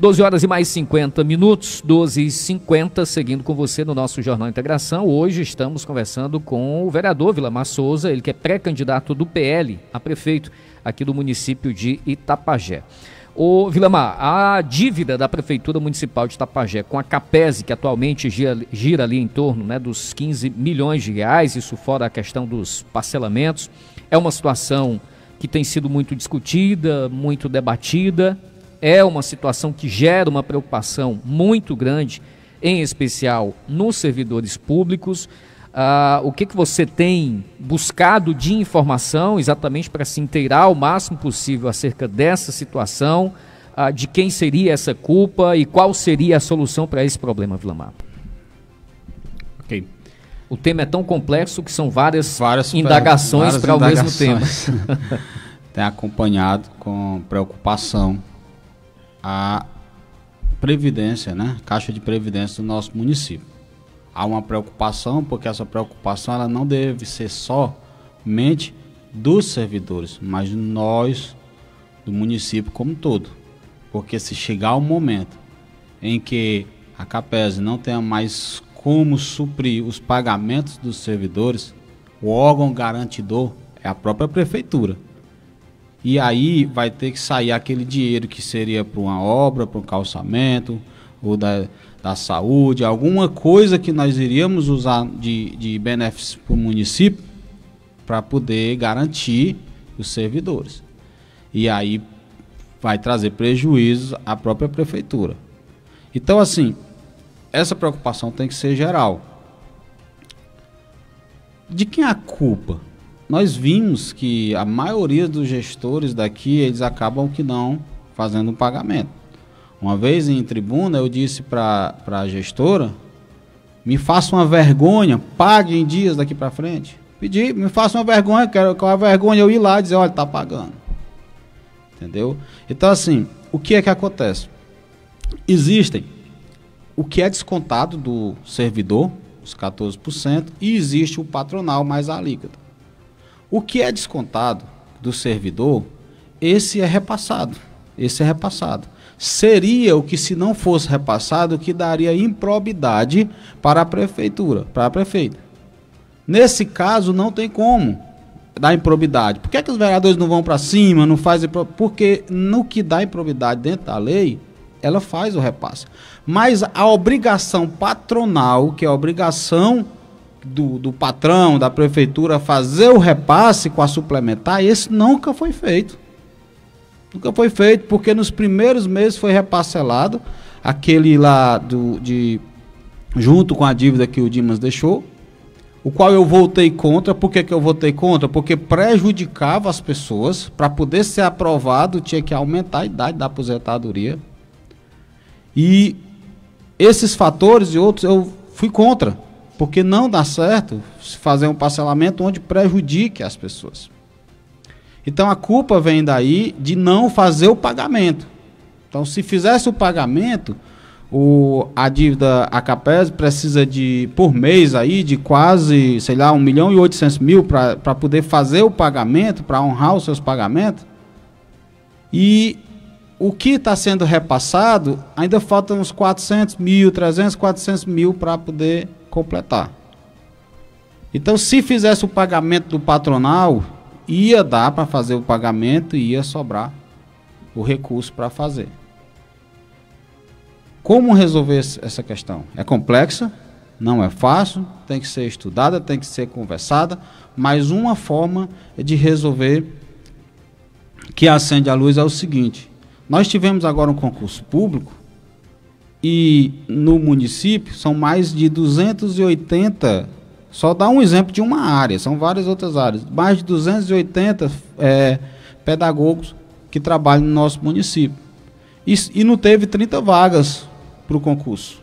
12 horas e mais 50 minutos, 12h50, seguindo com você no nosso Jornal Integração. Hoje estamos conversando com o vereador Vilamar Souza, ele que é pré-candidato do PL a prefeito aqui do município de Itapajé. Ô Vilamar, a dívida da Prefeitura Municipal de Itapajé com a Capese, que atualmente gira ali em torno, né, dos 15 milhões de reais, isso fora a questão dos parcelamentos, é uma situação que tem sido muito discutida, muito debatida, é uma situação que gera uma preocupação muito grande, em especial nos servidores públicos. O que você tem buscado de informação exatamente para se inteirar o máximo possível acerca dessa situação, de quem seria essa culpa e qual seria a solução para esse problema, Vilamar? Ok. O tema é tão complexo que são várias indagações para o mesmo tema. Tem acompanhado com preocupação a Previdência, né? Caixa de Previdência do nosso município. Há uma preocupação, porque essa preocupação ela não deve ser somente dos servidores, mas de nós, do município como um todo. Porque se chegar o momento em que a Capese não tenha mais como suprir os pagamentos dos servidores, o órgão garantidor é a própria prefeitura. E aí vai ter que sair aquele dinheiro que seria para uma obra, para um calçamento, ou da saúde, alguma coisa que nós iríamos usar de benefício para o município para poder garantir os servidores. E aí vai trazer prejuízos à própria prefeitura. Então, assim, essa preocupação tem que ser geral. De quem é a culpa? Nós vimos que a maioria dos gestores daqui, eles acabam que não fazendo o pagamento. Uma vez em tribuna eu disse para a gestora, me faça uma vergonha, pague em dias daqui para frente. Pedi, me faça uma vergonha, quero com a vergonha eu ir lá e dizer, olha, está pagando. Entendeu? Então assim, o que é que acontece? Existem o que é descontado do servidor, os 14%, e existe o patronal mais a alíquota. O que é descontado do servidor, esse é repassado. Seria o que, se não fosse repassado, o que daria improbidade para a prefeitura, para a prefeita. Nesse caso, não tem como dar improbidade. Por que os vereadores não vão para cima, não fazem? Porque no que dá improbidade dentro da lei, ela faz o repasse. Mas a obrigação patronal, que é a obrigação do patrão, da prefeitura, fazer o repasse com a suplementar, esse nunca foi feito. Nunca foi feito, porque nos primeiros meses foi reparcelado aquele lá junto com a dívida que o Dimas deixou, o qual eu votei contra. Por que eu votei contra? Porque prejudicava as pessoas. Para poder ser aprovado, tinha que aumentar a idade da aposentadoria. E esses fatores e outros eu fui contra, porque não dá certo fazer um parcelamento onde prejudique as pessoas. Então a culpa vem daí de não fazer o pagamento. Então, se fizesse o pagamento, a dívida, a Capese precisa por mês aí de quase, sei lá, 1.800.000 para poder fazer o pagamento, para honrar os seus pagamentos. E o que está sendo repassado, ainda faltam uns 400.000, 400.000 para poder completar. Então, se fizesse o pagamento do patronal, ia dar para fazer o pagamento e ia sobrar o recurso para fazer. Como resolver essa questão? É complexa, não é fácil, tem que ser estudada, tem que ser conversada, mas uma forma de resolver que acende a luz é o seguinte: nós tivemos agora um concurso público e no município são mais de 280 Só dá um exemplo de uma área, são várias outras áreas. Mais de 280 pedagogos que trabalham no nosso município. E não teve 30 vagas para o concurso.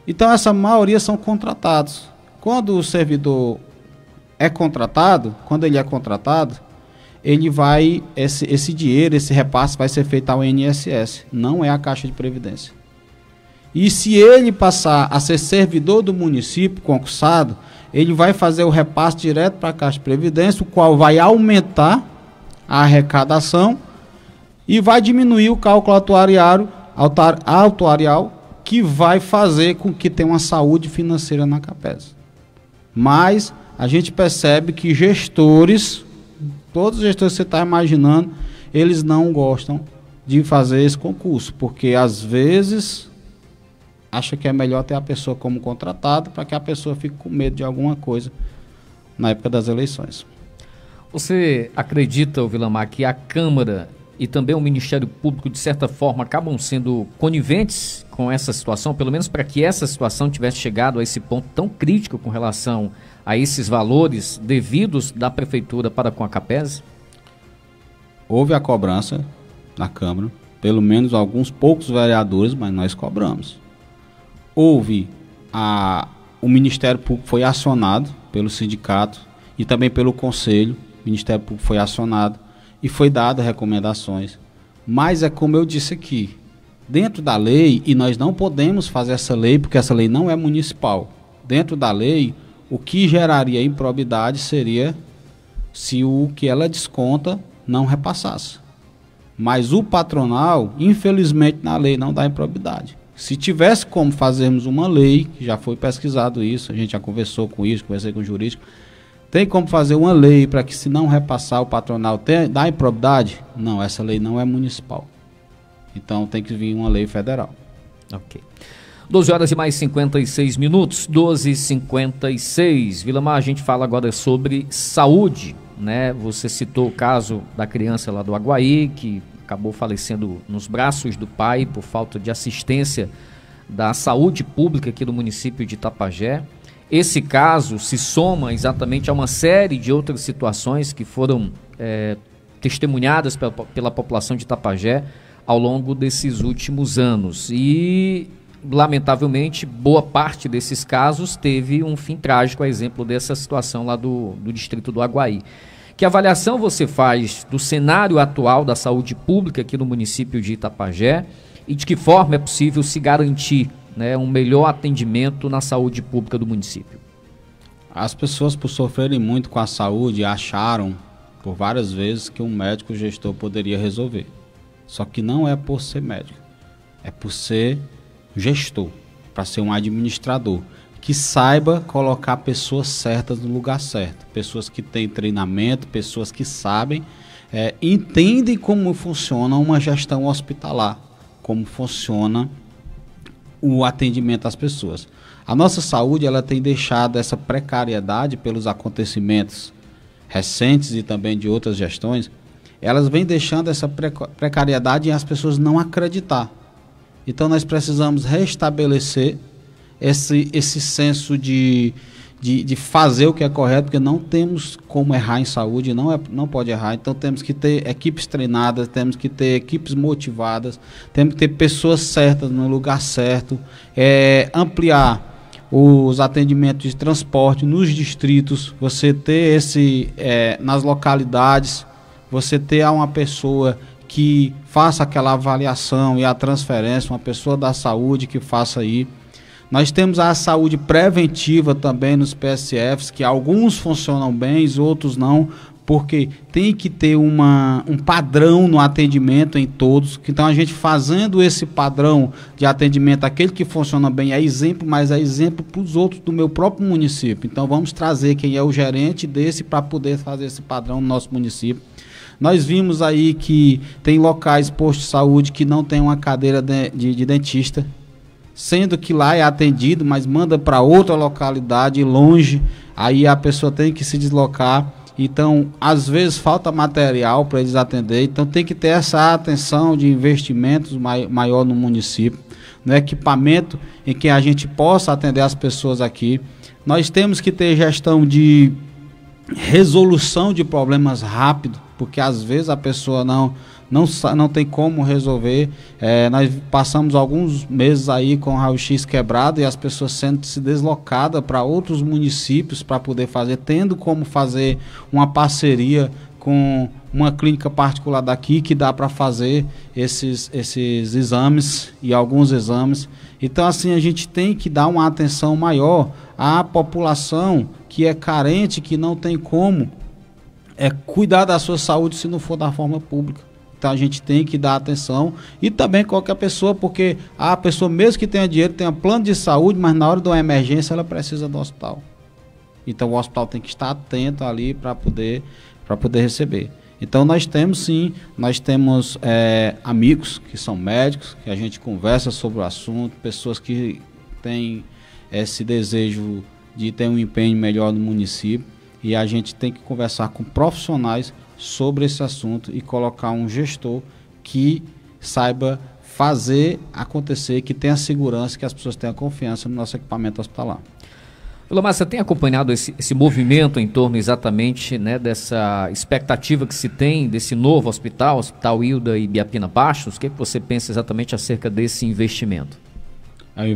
Então, essa maioria são contratados. Quando o servidor é contratado, ele vai, esse dinheiro, esse repasse vai ser feito ao INSS, não é a Caixa de Previdência. E se ele passar a ser servidor do município concursado, ele vai fazer o repasse direto para a Caixa de Previdência, o qual vai aumentar a arrecadação e vai diminuir o cálculo atuarial, que vai fazer com que tenha uma saúde financeira na CAPES. Mas a gente percebe que gestores, todos os gestores que você está imaginando, eles não gostam de fazer esse concurso, porque às vezes acha que é melhor ter a pessoa como contratada para que a pessoa fique com medo de alguma coisa na época das eleições. Você acredita, Vilamar, que a Câmara e também o Ministério Público, de certa forma, acabam sendo coniventes com essa situação, pelo menos para que essa situação tivesse chegado a esse ponto tão crítico com relação a esses valores devidos da Prefeitura para com a CAPES? Houve a cobrança na Câmara, pelo menos alguns poucos vereadores, mas nós cobramos. O Ministério Público foi acionado pelo sindicato e também pelo Conselho. O Ministério Público foi acionado e foi dado recomendações. Mas é como eu disse aqui, dentro da lei, e nós não podemos fazer essa lei porque essa lei não é municipal. Dentro da lei, o que geraria improbidade seria se o que ela desconta não repassasse. Mas o patronal, infelizmente, na lei não dá improbidade. Se tivesse como fazermos uma lei, que já foi pesquisado isso, a gente já conversou com isso, conversei com o jurídico, tem como fazer uma lei para que, se não repassar o patronal, dá improbidade? Não, essa lei não é municipal. Então tem que vir uma lei federal. Ok. 12 horas e mais 56 minutos, 12h56. Vilamar, a gente fala agora sobre saúde, né? Você citou o caso da criança lá do Aguaí, que acabou falecendo nos braços do pai por falta de assistência da saúde pública aqui do município de Itapajé. Esse caso se soma exatamente a uma série de outras situações que foram testemunhadas pela população de Itapajé ao longo desses últimos anos. E, lamentavelmente, boa parte desses casos teve um fim trágico, a exemplo dessa situação lá do distrito do Aguaí. Que avaliação você faz do cenário atual da saúde pública aqui no município de Itapajé e de que forma é possível se garantir, né, um melhor atendimento na saúde pública do município? As pessoas, por sofrerem muito com a saúde, acharam por várias vezes que um médico gestor poderia resolver. Só que não é por ser médico, é por ser gestor, para ser um administrador que saiba colocar pessoas certas no lugar certo, pessoas que têm treinamento, pessoas que sabem, entendem como funciona uma gestão hospitalar, como funciona o atendimento às pessoas. A nossa saúde, ela tem deixado essa precariedade pelos acontecimentos recentes e também de outras gestões, elas vêm deixando essa precariedade e as pessoas não acreditar. Então nós precisamos restabelecer esse senso de fazer o que é correto, porque não temos como errar em saúde, não pode errar. Então temos que ter equipes treinadas, temos que ter equipes motivadas, temos que ter pessoas certas no lugar certo, ampliar os atendimentos de transporte nos distritos, você ter nas localidades, você ter uma pessoa que faça aquela avaliação e a transferência, uma pessoa da saúde que faça aí. Nós temos a saúde preventiva também nos PSFs, que alguns funcionam bem, outros não, porque tem que ter um padrão no atendimento em todos. Então a gente fazendo esse padrão de atendimento, aquele que funciona bem é exemplo, mas é exemplo para os outros do meu próprio município. Então vamos trazer quem é o gerente desse para poder fazer esse padrão no nosso município. Nós vimos aí que tem locais, postos de saúde, que não tem uma cadeira de dentista, sendo que lá é atendido, mas manda para outra localidade, longe, aí a pessoa tem que se deslocar. Então, às vezes falta material para eles atender, então tem que ter essa atenção de investimentos maior no município, no equipamento em que a gente possa atender as pessoas aqui. Nós temos que ter gestão de resolução de problemas rápido, porque às vezes a pessoa não tem como resolver. Nós passamos alguns meses aí com o raio-x quebrado e as pessoas sendo se deslocadas para outros municípios para poder fazer, tendo como fazer uma parceria com uma clínica particular daqui que dá para fazer esses exames e alguns exames. Então, assim, a gente tem que dar uma atenção maior à população que é carente, que não tem como cuidar da sua saúde se não for da forma pública. Então, a gente tem que dar atenção, e também qualquer pessoa, porque a pessoa, mesmo que tenha dinheiro, tenha plano de saúde, mas na hora de uma emergência ela precisa do hospital. Então, o hospital tem que estar atento ali para poder receber. Então, nós temos amigos que são médicos, que a gente conversa sobre o assunto, pessoas que têm esse desejo de ter um empenho melhor no município, e a gente tem que conversar com profissionais sobre esse assunto e colocar um gestor que saiba fazer acontecer, que tenha segurança, que as pessoas tenham confiança no nosso equipamento hospitalar. Villamar, você tem acompanhado esse movimento em torno exatamente, né, dessa expectativa que se tem desse novo hospital, Hospital Hilda e Biapina Bastos? O que você pensa exatamente acerca desse investimento? É um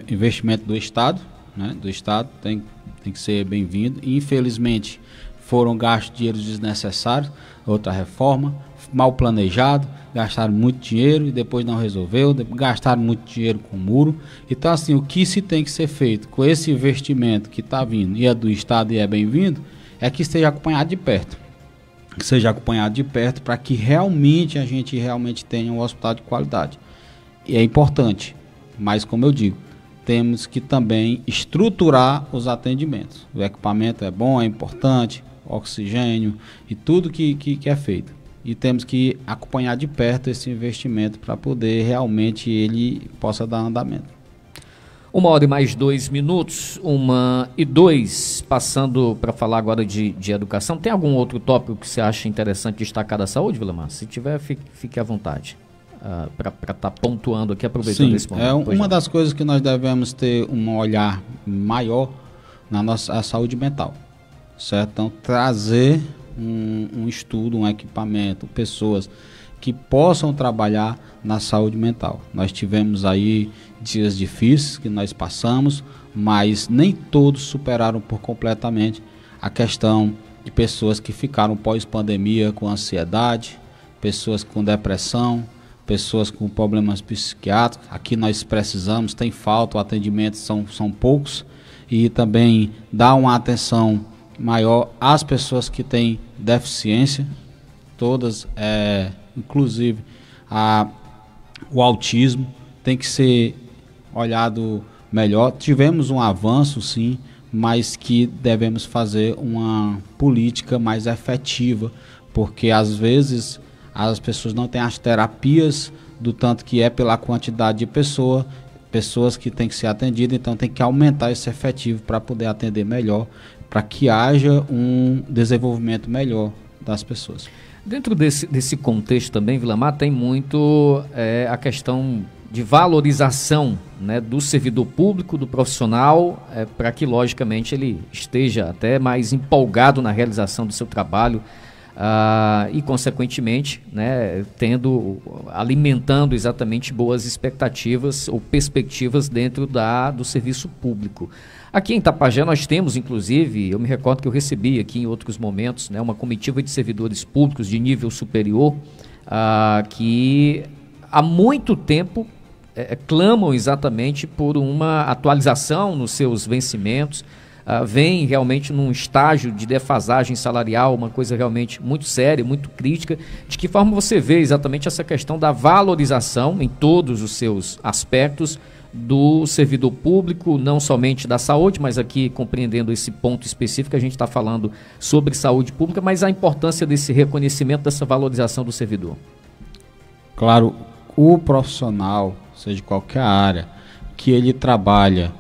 investimento do Estado, né? Do Estado tem que ser bem-vindo. Infelizmente, foram gastos dinheiros desnecessários, outra reforma, mal planejado, gastaram muito dinheiro e depois não resolveu, gastaram muito dinheiro com o muro. Então, assim, o que se tem que ser feito com esse investimento que está vindo, e é do Estado e é bem-vindo, é que esteja acompanhado de perto. Que seja acompanhado de perto para que realmente a gente tenha um hospital de qualidade. E é importante, mas como eu digo, temos que também estruturar os atendimentos. O equipamento é bom, é importante, oxigênio e tudo que é feito. E temos que acompanhar de perto esse investimento para poder realmente ele possa dar andamento. 1h mais 2 minutos, 1h02, passando para falar agora de educação. Tem algum outro tópico que você acha interessante destacar da saúde, Villamar? Se tiver, fique à vontade. Para estar pontuando aqui, aproveitando esse momento. Uma das coisas que nós devemos ter um olhar maior na nossa saúde mental, certo? Então, trazer um estudo, um equipamento, pessoas que possam trabalhar na saúde mental. Nós tivemos aí dias difíceis que nós passamos, mas nem todos superaram por completamente a questão de pessoas que ficaram pós-pandemia com ansiedade, pessoas com depressão, pessoas com problemas psiquiátricos. Aqui nós precisamos, tem falta, o atendimento são poucos, e também dar uma atenção maior às pessoas que têm deficiência, todas, inclusive o autismo, tem que ser olhado melhor. Tivemos um avanço, sim, mas que devemos fazer uma política mais efetiva, porque às vezes as pessoas não têm as terapias do tanto que é pela quantidade de pessoas que têm que ser atendidas, então tem que aumentar esse efetivo para poder atender melhor, para que haja um desenvolvimento melhor das pessoas. Dentro desse contexto também, Villamar, tem muito a questão de valorização, né, do servidor público, do profissional, para que, logicamente, ele esteja até mais empolgado na realização do seu trabalho, e, consequentemente, né, alimentando exatamente boas expectativas ou perspectivas dentro do serviço público. Aqui em Tapajé nós temos, inclusive, eu me recordo que eu recebi aqui em outros momentos, né, uma comitiva de servidores públicos de nível superior, que há muito tempo clamam exatamente por uma atualização nos seus vencimentos, vem realmente num estágio de defasagem salarial, uma coisa realmente muito séria, muito crítica. De que forma você vê exatamente essa questão da valorização em todos os seus aspectos do servidor público, não somente da saúde, mas aqui compreendendo esse ponto específico, a gente está falando sobre saúde pública, mas a importância desse reconhecimento, dessa valorização do servidor? Claro, o profissional, seja de qualquer área, que ele trabalha,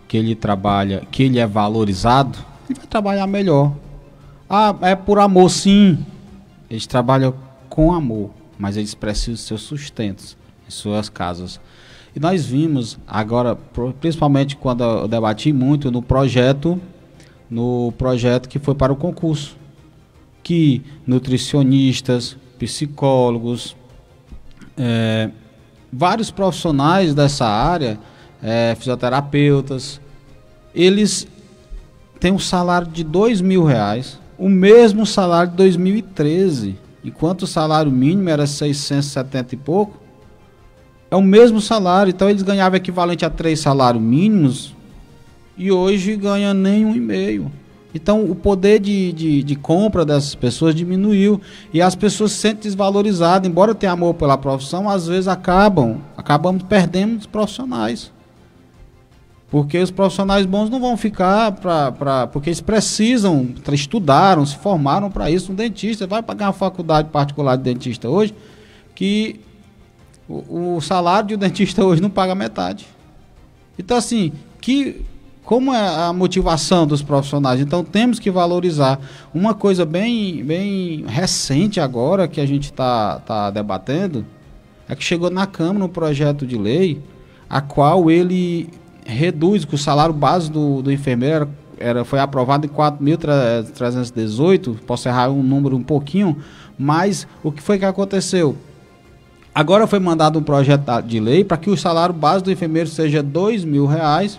que ele é valorizado, ele vai trabalhar melhor. É por amor, sim. Eles trabalham com amor, mas eles precisam dos seus sustentos em suas casas. E nós vimos agora, principalmente quando eu debati muito no projeto que foi para o concurso, que nutricionistas, psicólogos, vários profissionais dessa área, fisioterapeutas, eles têm um salário de R$2.000, o mesmo salário de 2013, enquanto o salário mínimo era 670 e pouco, é o mesmo salário. Então eles ganhavam equivalente a 3 salários mínimos e hoje ganham nem 1,5. Então o poder de compra dessas pessoas diminuiu e as pessoas se sentem desvalorizadas. Embora tenham amor pela profissão, às vezes acabamos perdendo os profissionais. Porque os profissionais bons não vão ficar porque eles precisam, estudaram, se formaram para isso. Um dentista vai pagar uma faculdade particular de dentista hoje, que o salário de um dentista hoje não paga metade. Então, assim, como é a motivação dos profissionais? Então, temos que valorizar. Uma coisa bem recente agora, que a gente está debatendo, é que chegou na Câmara um projeto de lei, a qual ele reduz, que o salário base do enfermeiro foi aprovado em 4.318, posso errar um número um pouquinho, mas o que foi que aconteceu? Agora foi mandado um projeto de lei para que o salário base do enfermeiro seja R$2.000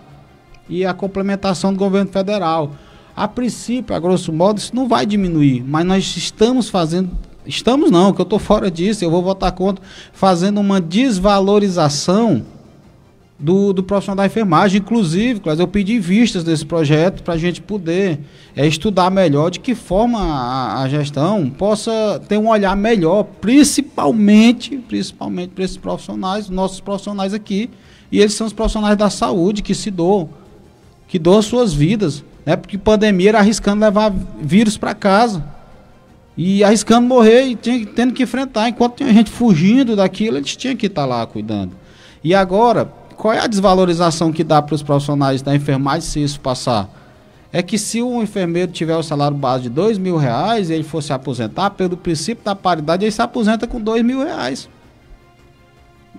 e a complementação do governo federal. A princípio, a grosso modo, isso não vai diminuir, mas nós estamos fazendo, que eu estou fora disso, eu vou votar contra, fazendo uma desvalorização do profissional da enfermagem. Inclusive, eu pedi vistas desse projeto para a gente poder estudar melhor de que forma a gestão possa ter um olhar melhor, principalmente para esses profissionais, nossos profissionais aqui, e eles são os profissionais da saúde que doam suas vidas, né? Porque pandemia era arriscando levar vírus para casa e arriscando morrer e tendo que enfrentar. Enquanto tinha gente fugindo daquilo, eles tinham que estar lá cuidando. E agora, qual é a desvalorização que dá para os profissionais da enfermagem se isso passar? É que se um enfermeiro tiver o salário base de R$2.000 e ele for se aposentar, pelo princípio da paridade, ele se aposenta com R$2.000.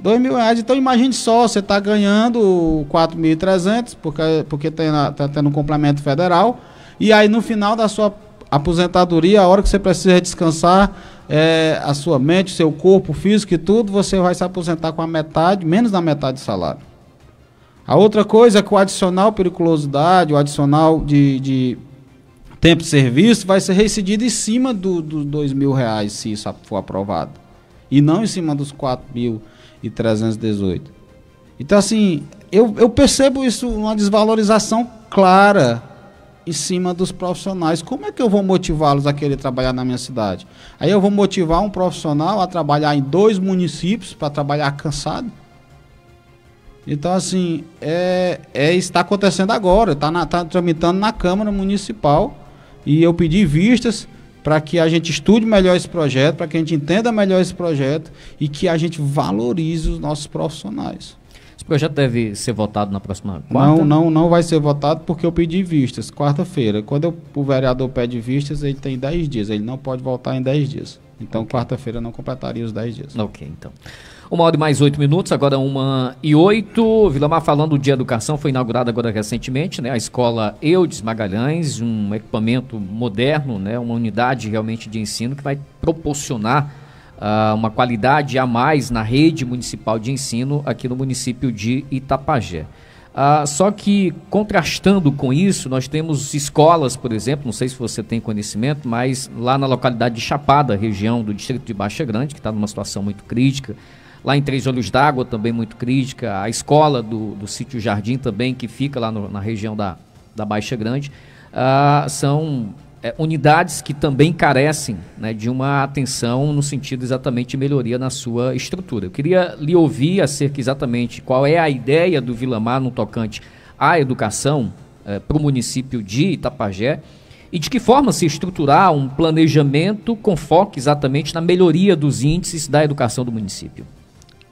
R$2.000. Então imagine só, você está ganhando 4.300 porque está tendo um complemento federal, e aí no final da sua aposentadoria, a hora que você precisa descansar, a sua mente, o seu corpo físico e tudo, você vai se aposentar com a metade, menos da metade do salário. A outra coisa é que o adicional periculosidade, o adicional de tempo de serviço vai ser reincidido em cima dos R$2.000, se isso for aprovado, e não em cima dos 4.318. Então, assim, eu percebo isso, uma desvalorização clara em cima dos profissionais. Como é que eu vou motivá-los a querer trabalhar na minha cidade? Aí eu vou motivar um profissional a trabalhar em 2 municípios para trabalhar cansado? Então, assim, está acontecendo agora, está tramitando na Câmara Municipal, e eu pedi vistas para que a gente estude melhor esse projeto, para que a gente entenda melhor esse projeto e que a gente valorize os nossos profissionais. Esse projeto deve ser votado na próxima quarta? Não vai ser votado porque eu pedi vistas, quarta-feira. Quando o vereador pede vistas, ele tem 10 dias, ele não pode votar em 10 dias. Então, quarta-feira não completaria os 10 dias. Ok, então. 1h mais 8, agora 1h08. Vilamar, falando de educação, foi inaugurada agora recentemente, né, a escola Eudes Magalhães, um equipamento moderno, né, uma unidade realmente de ensino que vai proporcionar uma qualidade a mais na rede municipal de ensino aqui no município de Itapajé. Só que, contrastando com isso, nós temos escolas, por exemplo, não sei se você tem conhecimento, mas lá na localidade de Chapada, região do distrito de Baixa Grande, que está numa situação muito crítica, lá em Três Olhos d'Água também muito crítica, a escola do Sítio Jardim também, que fica lá na região da Baixa Grande, são unidades que também carecem, né, de uma atenção no sentido exatamente de melhoria na sua estrutura. Eu queria lhe ouvir acerca exatamente qual é a ideia do Vilamar no tocante à educação para o município de Itapajé e de que forma se estruturar um planejamento com foco exatamente na melhoria dos índices da educação do município.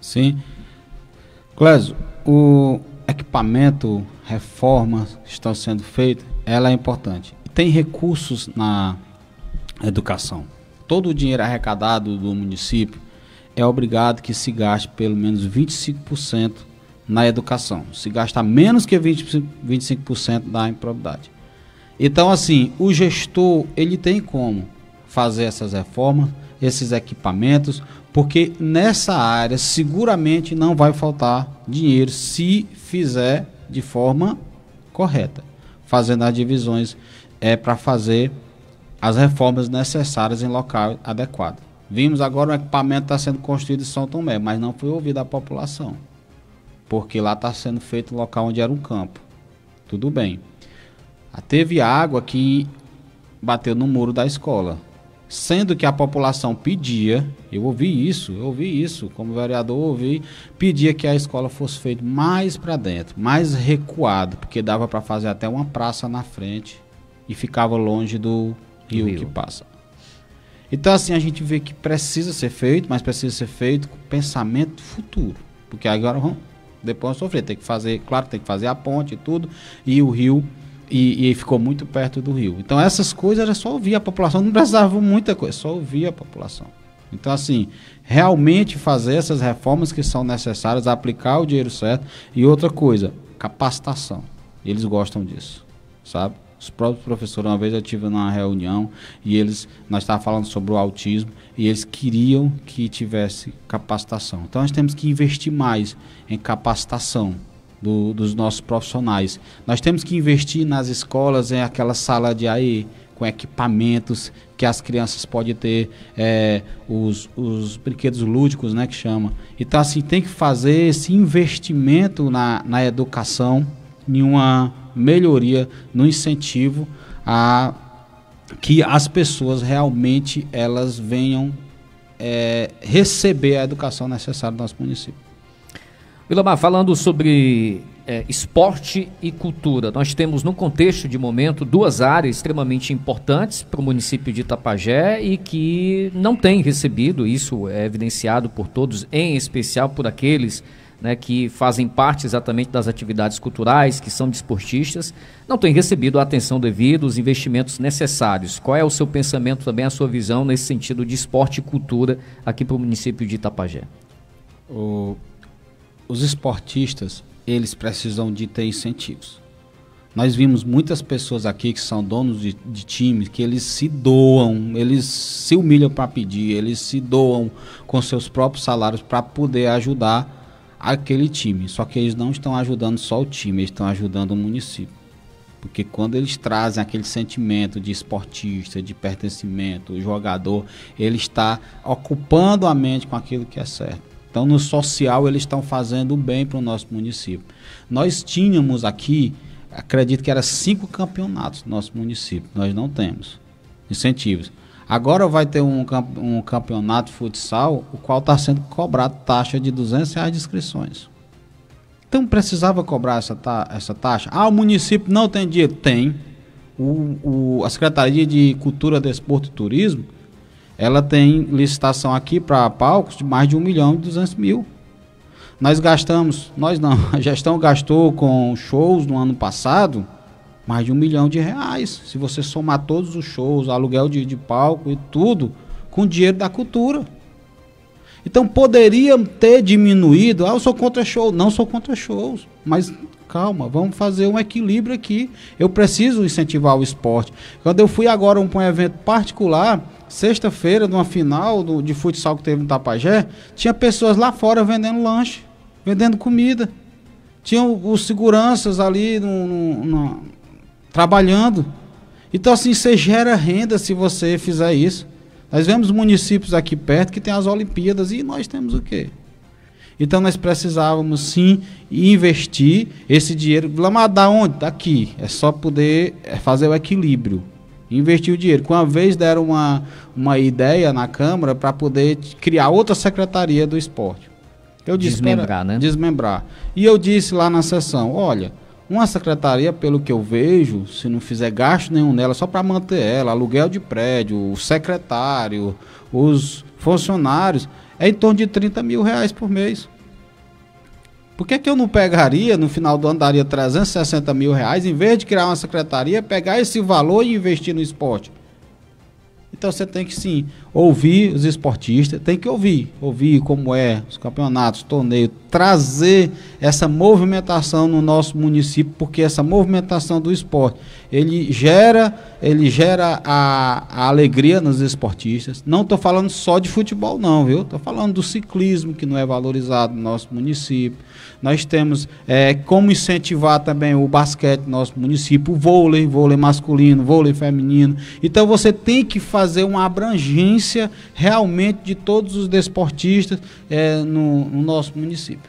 Sim. Clésio, o equipamento, reformas que estão sendo feitas, ela é importante. Tem recursos na educação. Todo o dinheiro arrecadado do município é obrigado que se gaste pelo menos 25% na educação. Se gasta menos que 25% da improbidade. Então, assim, o gestor, ele tem como fazer essas reformas, esses equipamentos, porque nessa área seguramente não vai faltar dinheiro se fizer de forma correta, fazendo as divisões para fazer as reformas necessárias em local adequado. Vimos agora o equipamento está sendo construído em São Tomé, mas não foi ouvido a população, porque lá está sendo feito um local onde era um campo. Tudo bem. Teve água que bateu no muro da escola, sendo que a população pedia, eu ouvi isso, como vereador pedia que a escola fosse feita mais para dentro, mais recuado, porque dava para fazer até uma praça na frente e ficava longe do rio que passa. Então, assim, a gente vê que precisa ser feito, mas precisa ser feito com pensamento futuro, porque agora depois sofrer, tem que fazer, claro, tem que fazer a ponte e tudo, e o rio, e ficou muito perto do rio. Então, essas coisas era só ouvir a população, não precisava muita coisa, só ouvir a população. Então, assim, realmente fazer essas reformas que são necessárias, aplicar o dinheiro certo, e outra coisa, capacitação. Eles gostam disso, sabe? Os próprios professores, uma vez eu tive numa reunião e nós estávamos falando sobre o autismo e eles queriam que tivesse capacitação. Então nós temos que investir mais em capacitação dos nossos profissionais. Nós temos que investir nas escolas, em aquela sala de AE, com equipamentos que as crianças podem ter, os brinquedos lúdicos, né, que chama. Então assim, tem que fazer esse investimento na educação, em uma melhoria, no incentivo a que as pessoas realmente elas venham receber a educação necessária do nosso município. Willamar, falando sobre esporte e cultura, nós temos no contexto de momento duas áreas extremamente importantes para o município de Itapajé e que não tem recebido, isso é evidenciado por todos, em especial por aqueles, né, que fazem parte exatamente das atividades culturais, que são desportistas, não têm recebido a atenção devida, os investimentos necessários. Qual é o seu pensamento também, a sua visão nesse sentido de esporte e cultura aqui para o município de Itapajé? Os esportistas, eles precisam de ter incentivos. Nós vimos muitas pessoas aqui que são donos de times, que eles se doam, eles se humilham para pedir, eles se doam com seus próprios salários para poder ajudar aquele time. Só que eles não estão ajudando só o time, eles estão ajudando o município. Porque quando eles trazem aquele sentimento de esportista, de pertencimento, o jogador, ele está ocupando a mente com aquilo que é certo. Então, no social, eles estão fazendo bem para o nosso município. Nós tínhamos aqui, acredito que eram 5 campeonatos no nosso município. Nós não temos incentivos. Agora vai ter um campeonato de futsal, o qual está sendo cobrado taxa de R$200 de inscrições. Então, precisava cobrar essa taxa? O município não tem dinheiro? Tem. A Secretaria de Cultura, Desporto e Turismo, ela tem licitação aqui para palcos de mais de R$1.200.000. Nós não, a gestão gastou com shows no ano passado mais de R$1 milhão. Se você somar todos os shows, aluguel de palco e tudo, com dinheiro da cultura. Então poderia ter diminuído. Eu sou contra show. Não sou contra shows, mas calma, vamos fazer um equilíbrio aqui. Eu preciso incentivar o esporte. Quando eu fui agora para um evento particular, sexta-feira, numa final de futsal que teve no Itapajé, tinha pessoas lá fora vendendo lanche, vendendo comida. Tinham os seguranças ali trabalhando. Então assim, você gera renda se você fizer isso. Nós vemos municípios aqui perto que tem as Olimpíadas e nós temos o quê? Então nós precisávamos sim investir esse dinheiro. Mas da onde? Daqui. É só poder fazer o equilíbrio. Investir o dinheiro. Uma vez deram uma ideia na Câmara para poder criar outra secretaria do esporte. Eu disse, desmembrar, né? Desmembrar. E eu disse lá na sessão, olha, uma secretaria, pelo que eu vejo, se não fizer gasto nenhum nela, só para manter ela, aluguel de prédio, o secretário, os funcionários, é em torno de R$30 mil por mês. Por que eu não pegaria, no final do ano, daria R$360 mil, em vez de criar uma secretaria, pegar esse valor e investir no esporte? Então você tem que sim ouvir os esportistas, tem que ouvir como é os campeonatos, torneios, trazer essa movimentação no nosso município, porque essa movimentação do esporte, ele gera a alegria nos esportistas. Não estou falando só de futebol não, viu? Estou falando do ciclismo, que não é valorizado no nosso município. Nós temos como incentivar também o basquete no nosso município, o vôlei masculino, vôlei feminino. Então você tem que fazer uma abrangência realmente de todos os desportistas no nosso município.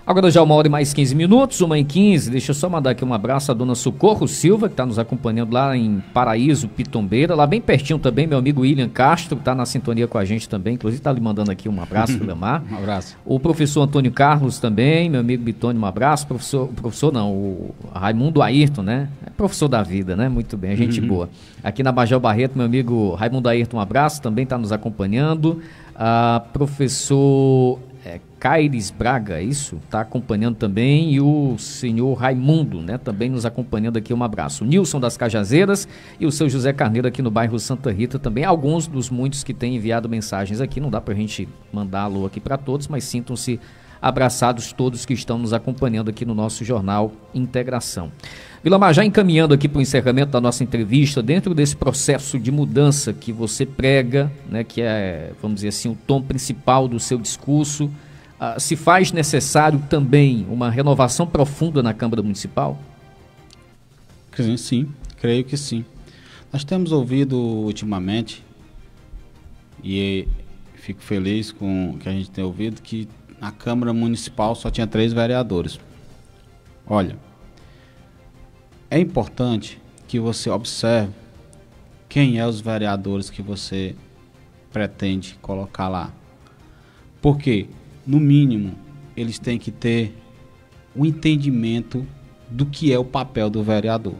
Agora já 1h mais 15, 1h15, deixa eu só mandar aqui um abraço à dona Socorro Silva, que está nos acompanhando lá em Paraíso, Pitombeira, lá bem pertinho também, meu amigo William Castro, que está na sintonia com a gente também, inclusive está lhe mandando aqui um abraço, Vilamar. Um abraço. O professor Antônio Carlos também, meu amigo Bitônio, um abraço, o Raimundo Ayrton, né? É professor da vida, né? Muito bem, gente boa. Aqui na Bajel Barreto, meu amigo Raimundo Ayrton, um abraço, também está nos acompanhando. Professor Caires Braga, isso, está acompanhando também, e o senhor Raimundo, né, também nos acompanhando aqui, um abraço. O Nilson das Cajazeiras e o seu José Carneiro aqui no bairro Santa Rita também, alguns dos muitos que têm enviado mensagens aqui, não dá pra gente mandar alô aqui para todos, mas sintam-se abraçados todos que estão nos acompanhando aqui no nosso Jornal Integração. Vilamar, já encaminhando aqui para o encerramento da nossa entrevista, dentro desse processo de mudança que você prega, né, que é, vamos dizer assim, o tom principal do seu discurso, se faz necessário também uma renovação profunda na Câmara Municipal? Sim, creio que sim. Nós temos ouvido ultimamente, e fico feliz com o que a gente tem ouvido, que na Câmara Municipal só tinha 3 vereadores. Olha, é importante que você observe quem é os vereadores que você pretende colocar lá. Porque, no mínimo, eles têm que ter um entendimento do que é o papel do vereador.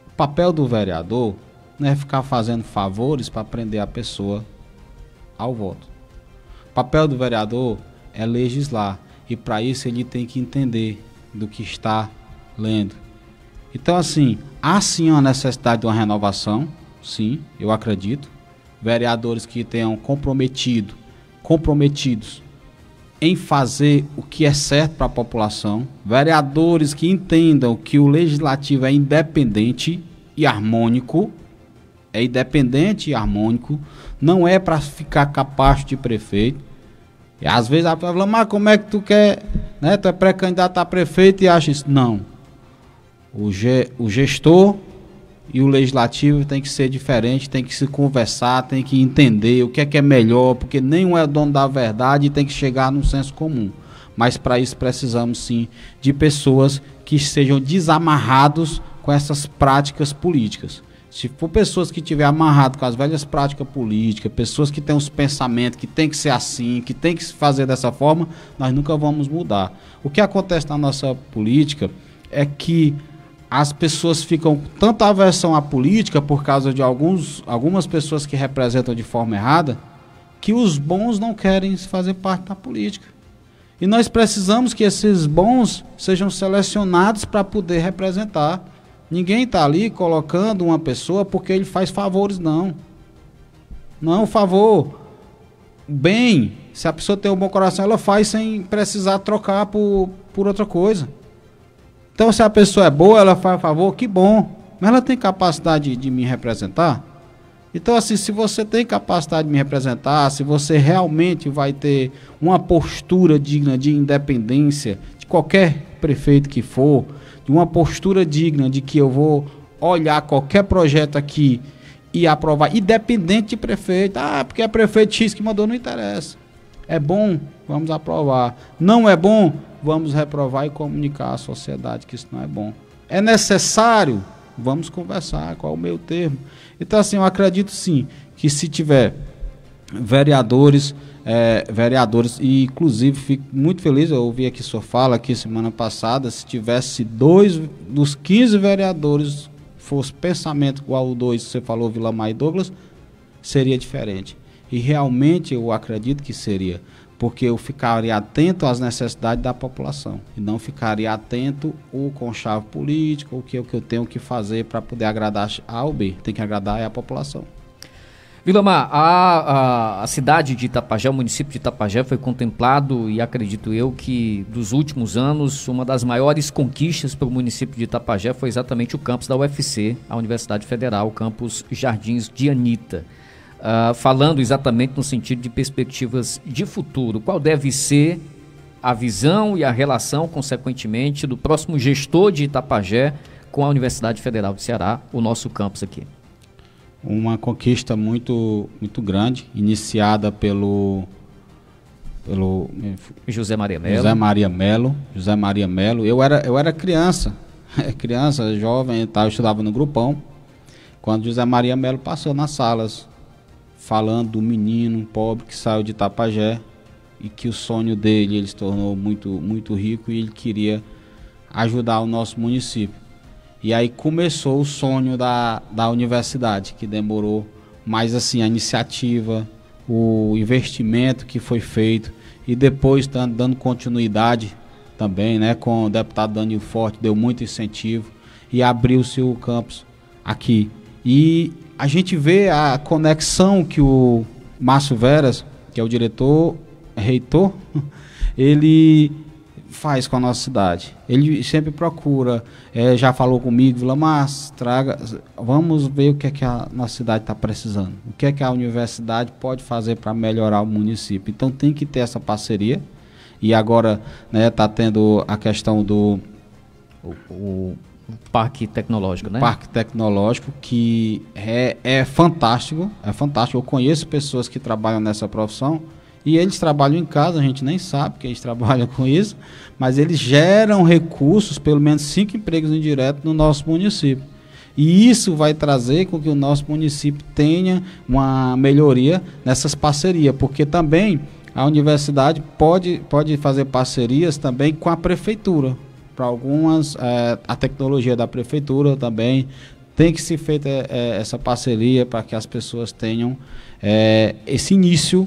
O papel do vereador não é ficar fazendo favores para prender a pessoa ao voto. O papel do vereador é legislar, e para isso ele tem que entender do que está lendo. Então, assim, há sim uma necessidade de uma renovação, sim, eu acredito. Vereadores que tenham comprometidos em fazer o que é certo para a população, vereadores que entendam que o legislativo é independente e harmônico, não é para ficar capacho de prefeito. E às vezes a pessoa fala, mas como é que tu quer, né? Tu é pré-candidato a prefeito e acha isso? Não. O gestor e o legislativo tem que ser diferente, tem que se conversar, tem que entender o que é melhor, porque nenhum é dono da verdade e tem que chegar num senso comum. Mas para isso precisamos sim de pessoas que sejam desamarrados com essas práticas políticas. Se for pessoas que estiverem amarradas com as velhas práticas políticas, pessoas que têm os pensamentos que tem que ser assim, que tem que se fazer dessa forma, nós nunca vamos mudar. O que acontece na nossa política é que as pessoas ficam com tanta aversão à política por causa de algumas pessoas que representam de forma errada, que os bons não querem fazer parte da política. E nós precisamos que esses bons sejam selecionados para poder representar. Ninguém está ali colocando uma pessoa porque ele faz favores, não. Não, favor. Bem, se a pessoa tem um bom coração, ela faz sem precisar trocar por outra coisa. Então, se a pessoa é boa, ela faz favor, que bom. Mas ela tem capacidade de me representar? Então, assim, se você tem capacidade de me representar, se você realmente vai ter uma postura digna de independência, de qualquer prefeito que for, de uma postura digna de que eu vou olhar qualquer projeto aqui e aprovar, independente de prefeito. Ah, porque é prefeito X que mandou, não interessa. É bom, vamos aprovar. Não é bom, vamos reprovar e comunicar à sociedade que isso não é bom. É necessário, vamos conversar, qual é o meio termo. Então, assim, eu acredito sim, que se tiver vereadores, e inclusive fico muito feliz, eu ouvi aqui sua fala aqui semana passada, se tivesse 2 dos 15 vereadores fosse pensamento igual o 2 que você falou, Vilamar e Douglas, seria diferente. E realmente eu acredito que seria, porque eu ficaria atento às necessidades da população e não ficaria atento ao conchavo político, o que eu tenho que fazer para poder agradar A ou B. Tem que agradar a população. Vilamar, a cidade de Itapajé, o município de Itapajé foi contemplado e acredito eu que dos últimos anos uma das maiores conquistas para o município de Itapajé foi exatamente o campus da UFC, a Universidade Federal, o campus Jardins de Anita. Falando exatamente no sentido de perspectivas de futuro, qual deve ser a visão e a relação, consequentemente, do próximo gestor de Itapajé com a Universidade Federal do Ceará, o nosso campus aqui? Uma conquista muito grande, iniciada pelo José Maria Melo. José Maria Melo. Eu era criança, jovem, eu estudava no Grupão, quando José Maria Melo passou nas salas, falando do menino pobre que saiu de Itapajé e que o sonho dele, ele se tornou muito rico e ele queria ajudar o nosso município. E aí começou o sonho da universidade, que demorou, mas assim, a iniciativa, o investimento que foi feito e depois dando continuidade também, né, com o deputado Danilo Forte, deu muito incentivo e abriu-se o campus aqui. E a gente vê a conexão que o Márcio Veras, que é o reitor, ele faz com a nossa cidade. Ele sempre procura, já falou comigo, Vilamar, vamos ver o que é que a nossa cidade está precisando, o que é que a universidade pode fazer para melhorar o município. Então tem que ter essa parceria. E agora está tendo a questão do o Parque Tecnológico, né? Parque Tecnológico, que é fantástico, Eu conheço pessoas que trabalham nessa profissão e eles trabalham em casa, a gente nem sabe que eles trabalham com isso, mas eles geram recursos, pelo menos 5 empregos indiretos no nosso município. E isso vai trazer com que o nosso município tenha uma melhoria nessas parcerias, porque também a universidade pode fazer parcerias também com a prefeitura. Para algumas, a tecnologia da prefeitura também tem que ser feita essa parceria para que as pessoas tenham esse início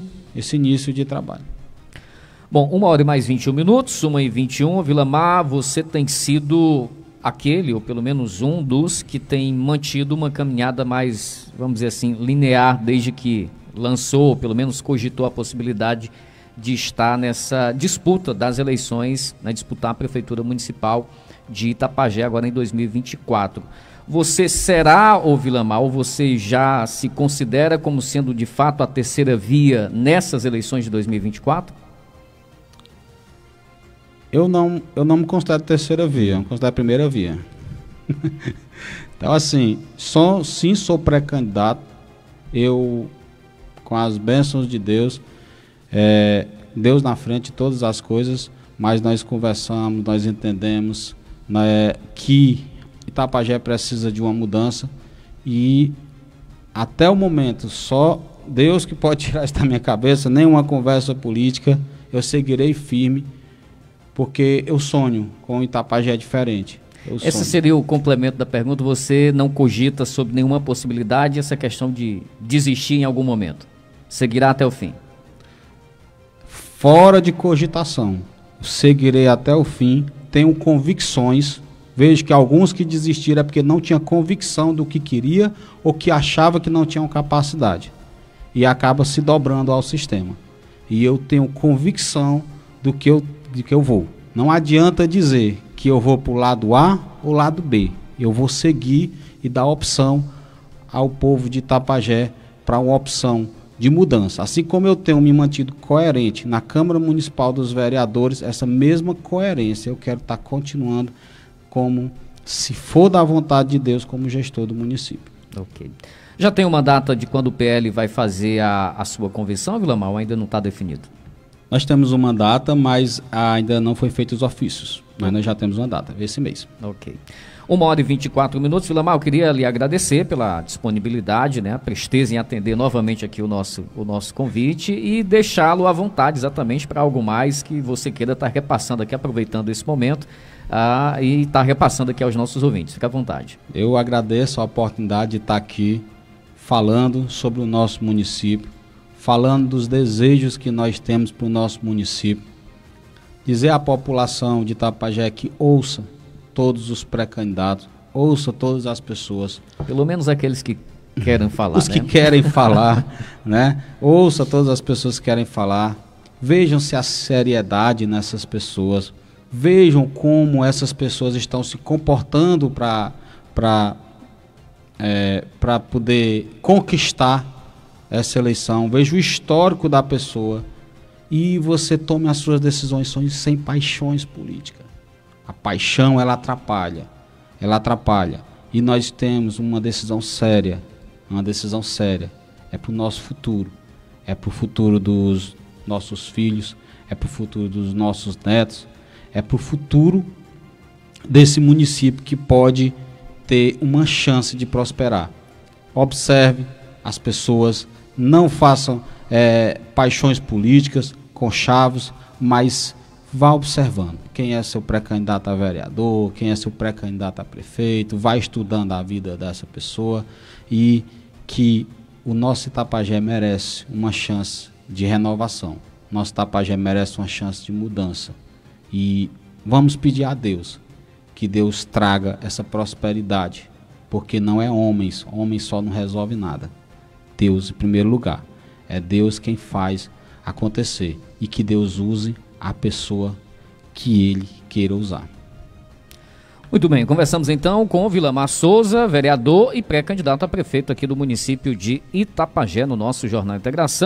de trabalho. Bom, 1h mais 21, 1h21, Vilamar, você tem sido aquele, ou pelo menos um dos que tem mantido uma caminhada mais, vamos dizer assim, linear, desde que lançou, pelo menos cogitou a possibilidade de estar nessa disputa das eleições, né, disputar a Prefeitura Municipal de Itapajé agora em 2024. Você será, ô Vilamar, ou você já se considera como sendo de fato a terceira via nessas eleições de 2024? Eu não me considero terceira via, eu me considero a primeira via. Então assim, sou pré-candidato, eu, com as bênçãos de Deus, Deus na frente de todas as coisas, mas nós conversamos, nós entendemos que Itapajé precisa de uma mudança e até o momento só Deus que pode tirar isso da minha cabeça, nenhuma conversa política, eu seguirei firme, porque eu sonho com Itapajé diferente. Esse seria o complemento da pergunta, você não cogita sobre nenhuma possibilidade essa questão de desistir em algum momento? Seguirá até o fim? Fora de cogitação, seguirei até o fim, tenho convicções. Vejo que alguns que desistiram é porque não tinham convicção do que queria ou que achava que não tinham capacidade. E acaba se dobrando ao sistema. E eu tenho convicção de que eu vou. Não adianta dizer que eu vou para o lado A ou lado B. Eu vou seguir e dar opção ao povo de Itapajé para uma opção de mudança. Assim como eu tenho me mantido coerente na Câmara Municipal dos Vereadores, essa mesma coerência eu quero estar continuando como, se for da vontade de Deus, como gestor do município. Ok. Já tem uma data de quando o PL vai fazer a sua convenção, Vilamar, ou ainda não está definido? Nós temos uma data, mas ainda não foi feitos os ofícios. Mas nós já temos uma data, esse mês. Ok. 1h24, Vilamar, eu queria lhe agradecer pela disponibilidade, né, a presteza em atender novamente aqui o nosso convite e deixá-lo à vontade exatamente para algo mais que você queira estar repassando aqui, aproveitando esse momento e estar repassando aqui aos nossos ouvintes. Fica à vontade. Eu agradeço a oportunidade de estar aqui falando sobre o nosso município, falando dos desejos que nós temos para o nosso município. Dizer à população de Itapajé que ouça todos os pré-candidatos, ouça todas as pessoas. Pelo menos aqueles que querem falar. Os que querem falar, né? Ouça todas as pessoas que querem falar. Vejam-se a seriedade nessas pessoas. Vejam como essas pessoas estão se comportando para poder conquistar essa eleição. Veja o histórico da pessoa e você tome as suas decisões sem paixões políticas. A paixão, ela atrapalha. E nós temos uma decisão séria. É para o nosso futuro. É para o futuro dos nossos filhos. É para o futuro dos nossos netos. É para o futuro desse município que pode ter uma chance de prosperar. Observe as pessoas, não façam paixões políticas, conchavos, mas vá observando quem é seu pré-candidato a vereador, quem é seu pré-candidato a prefeito, vá estudando a vida dessa pessoa e que o nosso Itapajé merece uma chance de renovação. Nosso Itapajé merece uma chance de mudança. E vamos pedir a Deus que Deus traga essa prosperidade, porque não é homens só não resolve nada. Deus em primeiro lugar, é Deus quem faz acontecer e que Deus use a pessoa que Ele queira usar. Muito bem, conversamos então com o Vilamar Souza, vereador e pré-candidato a prefeito aqui do município de Itapajé, no nosso Jornal Integração.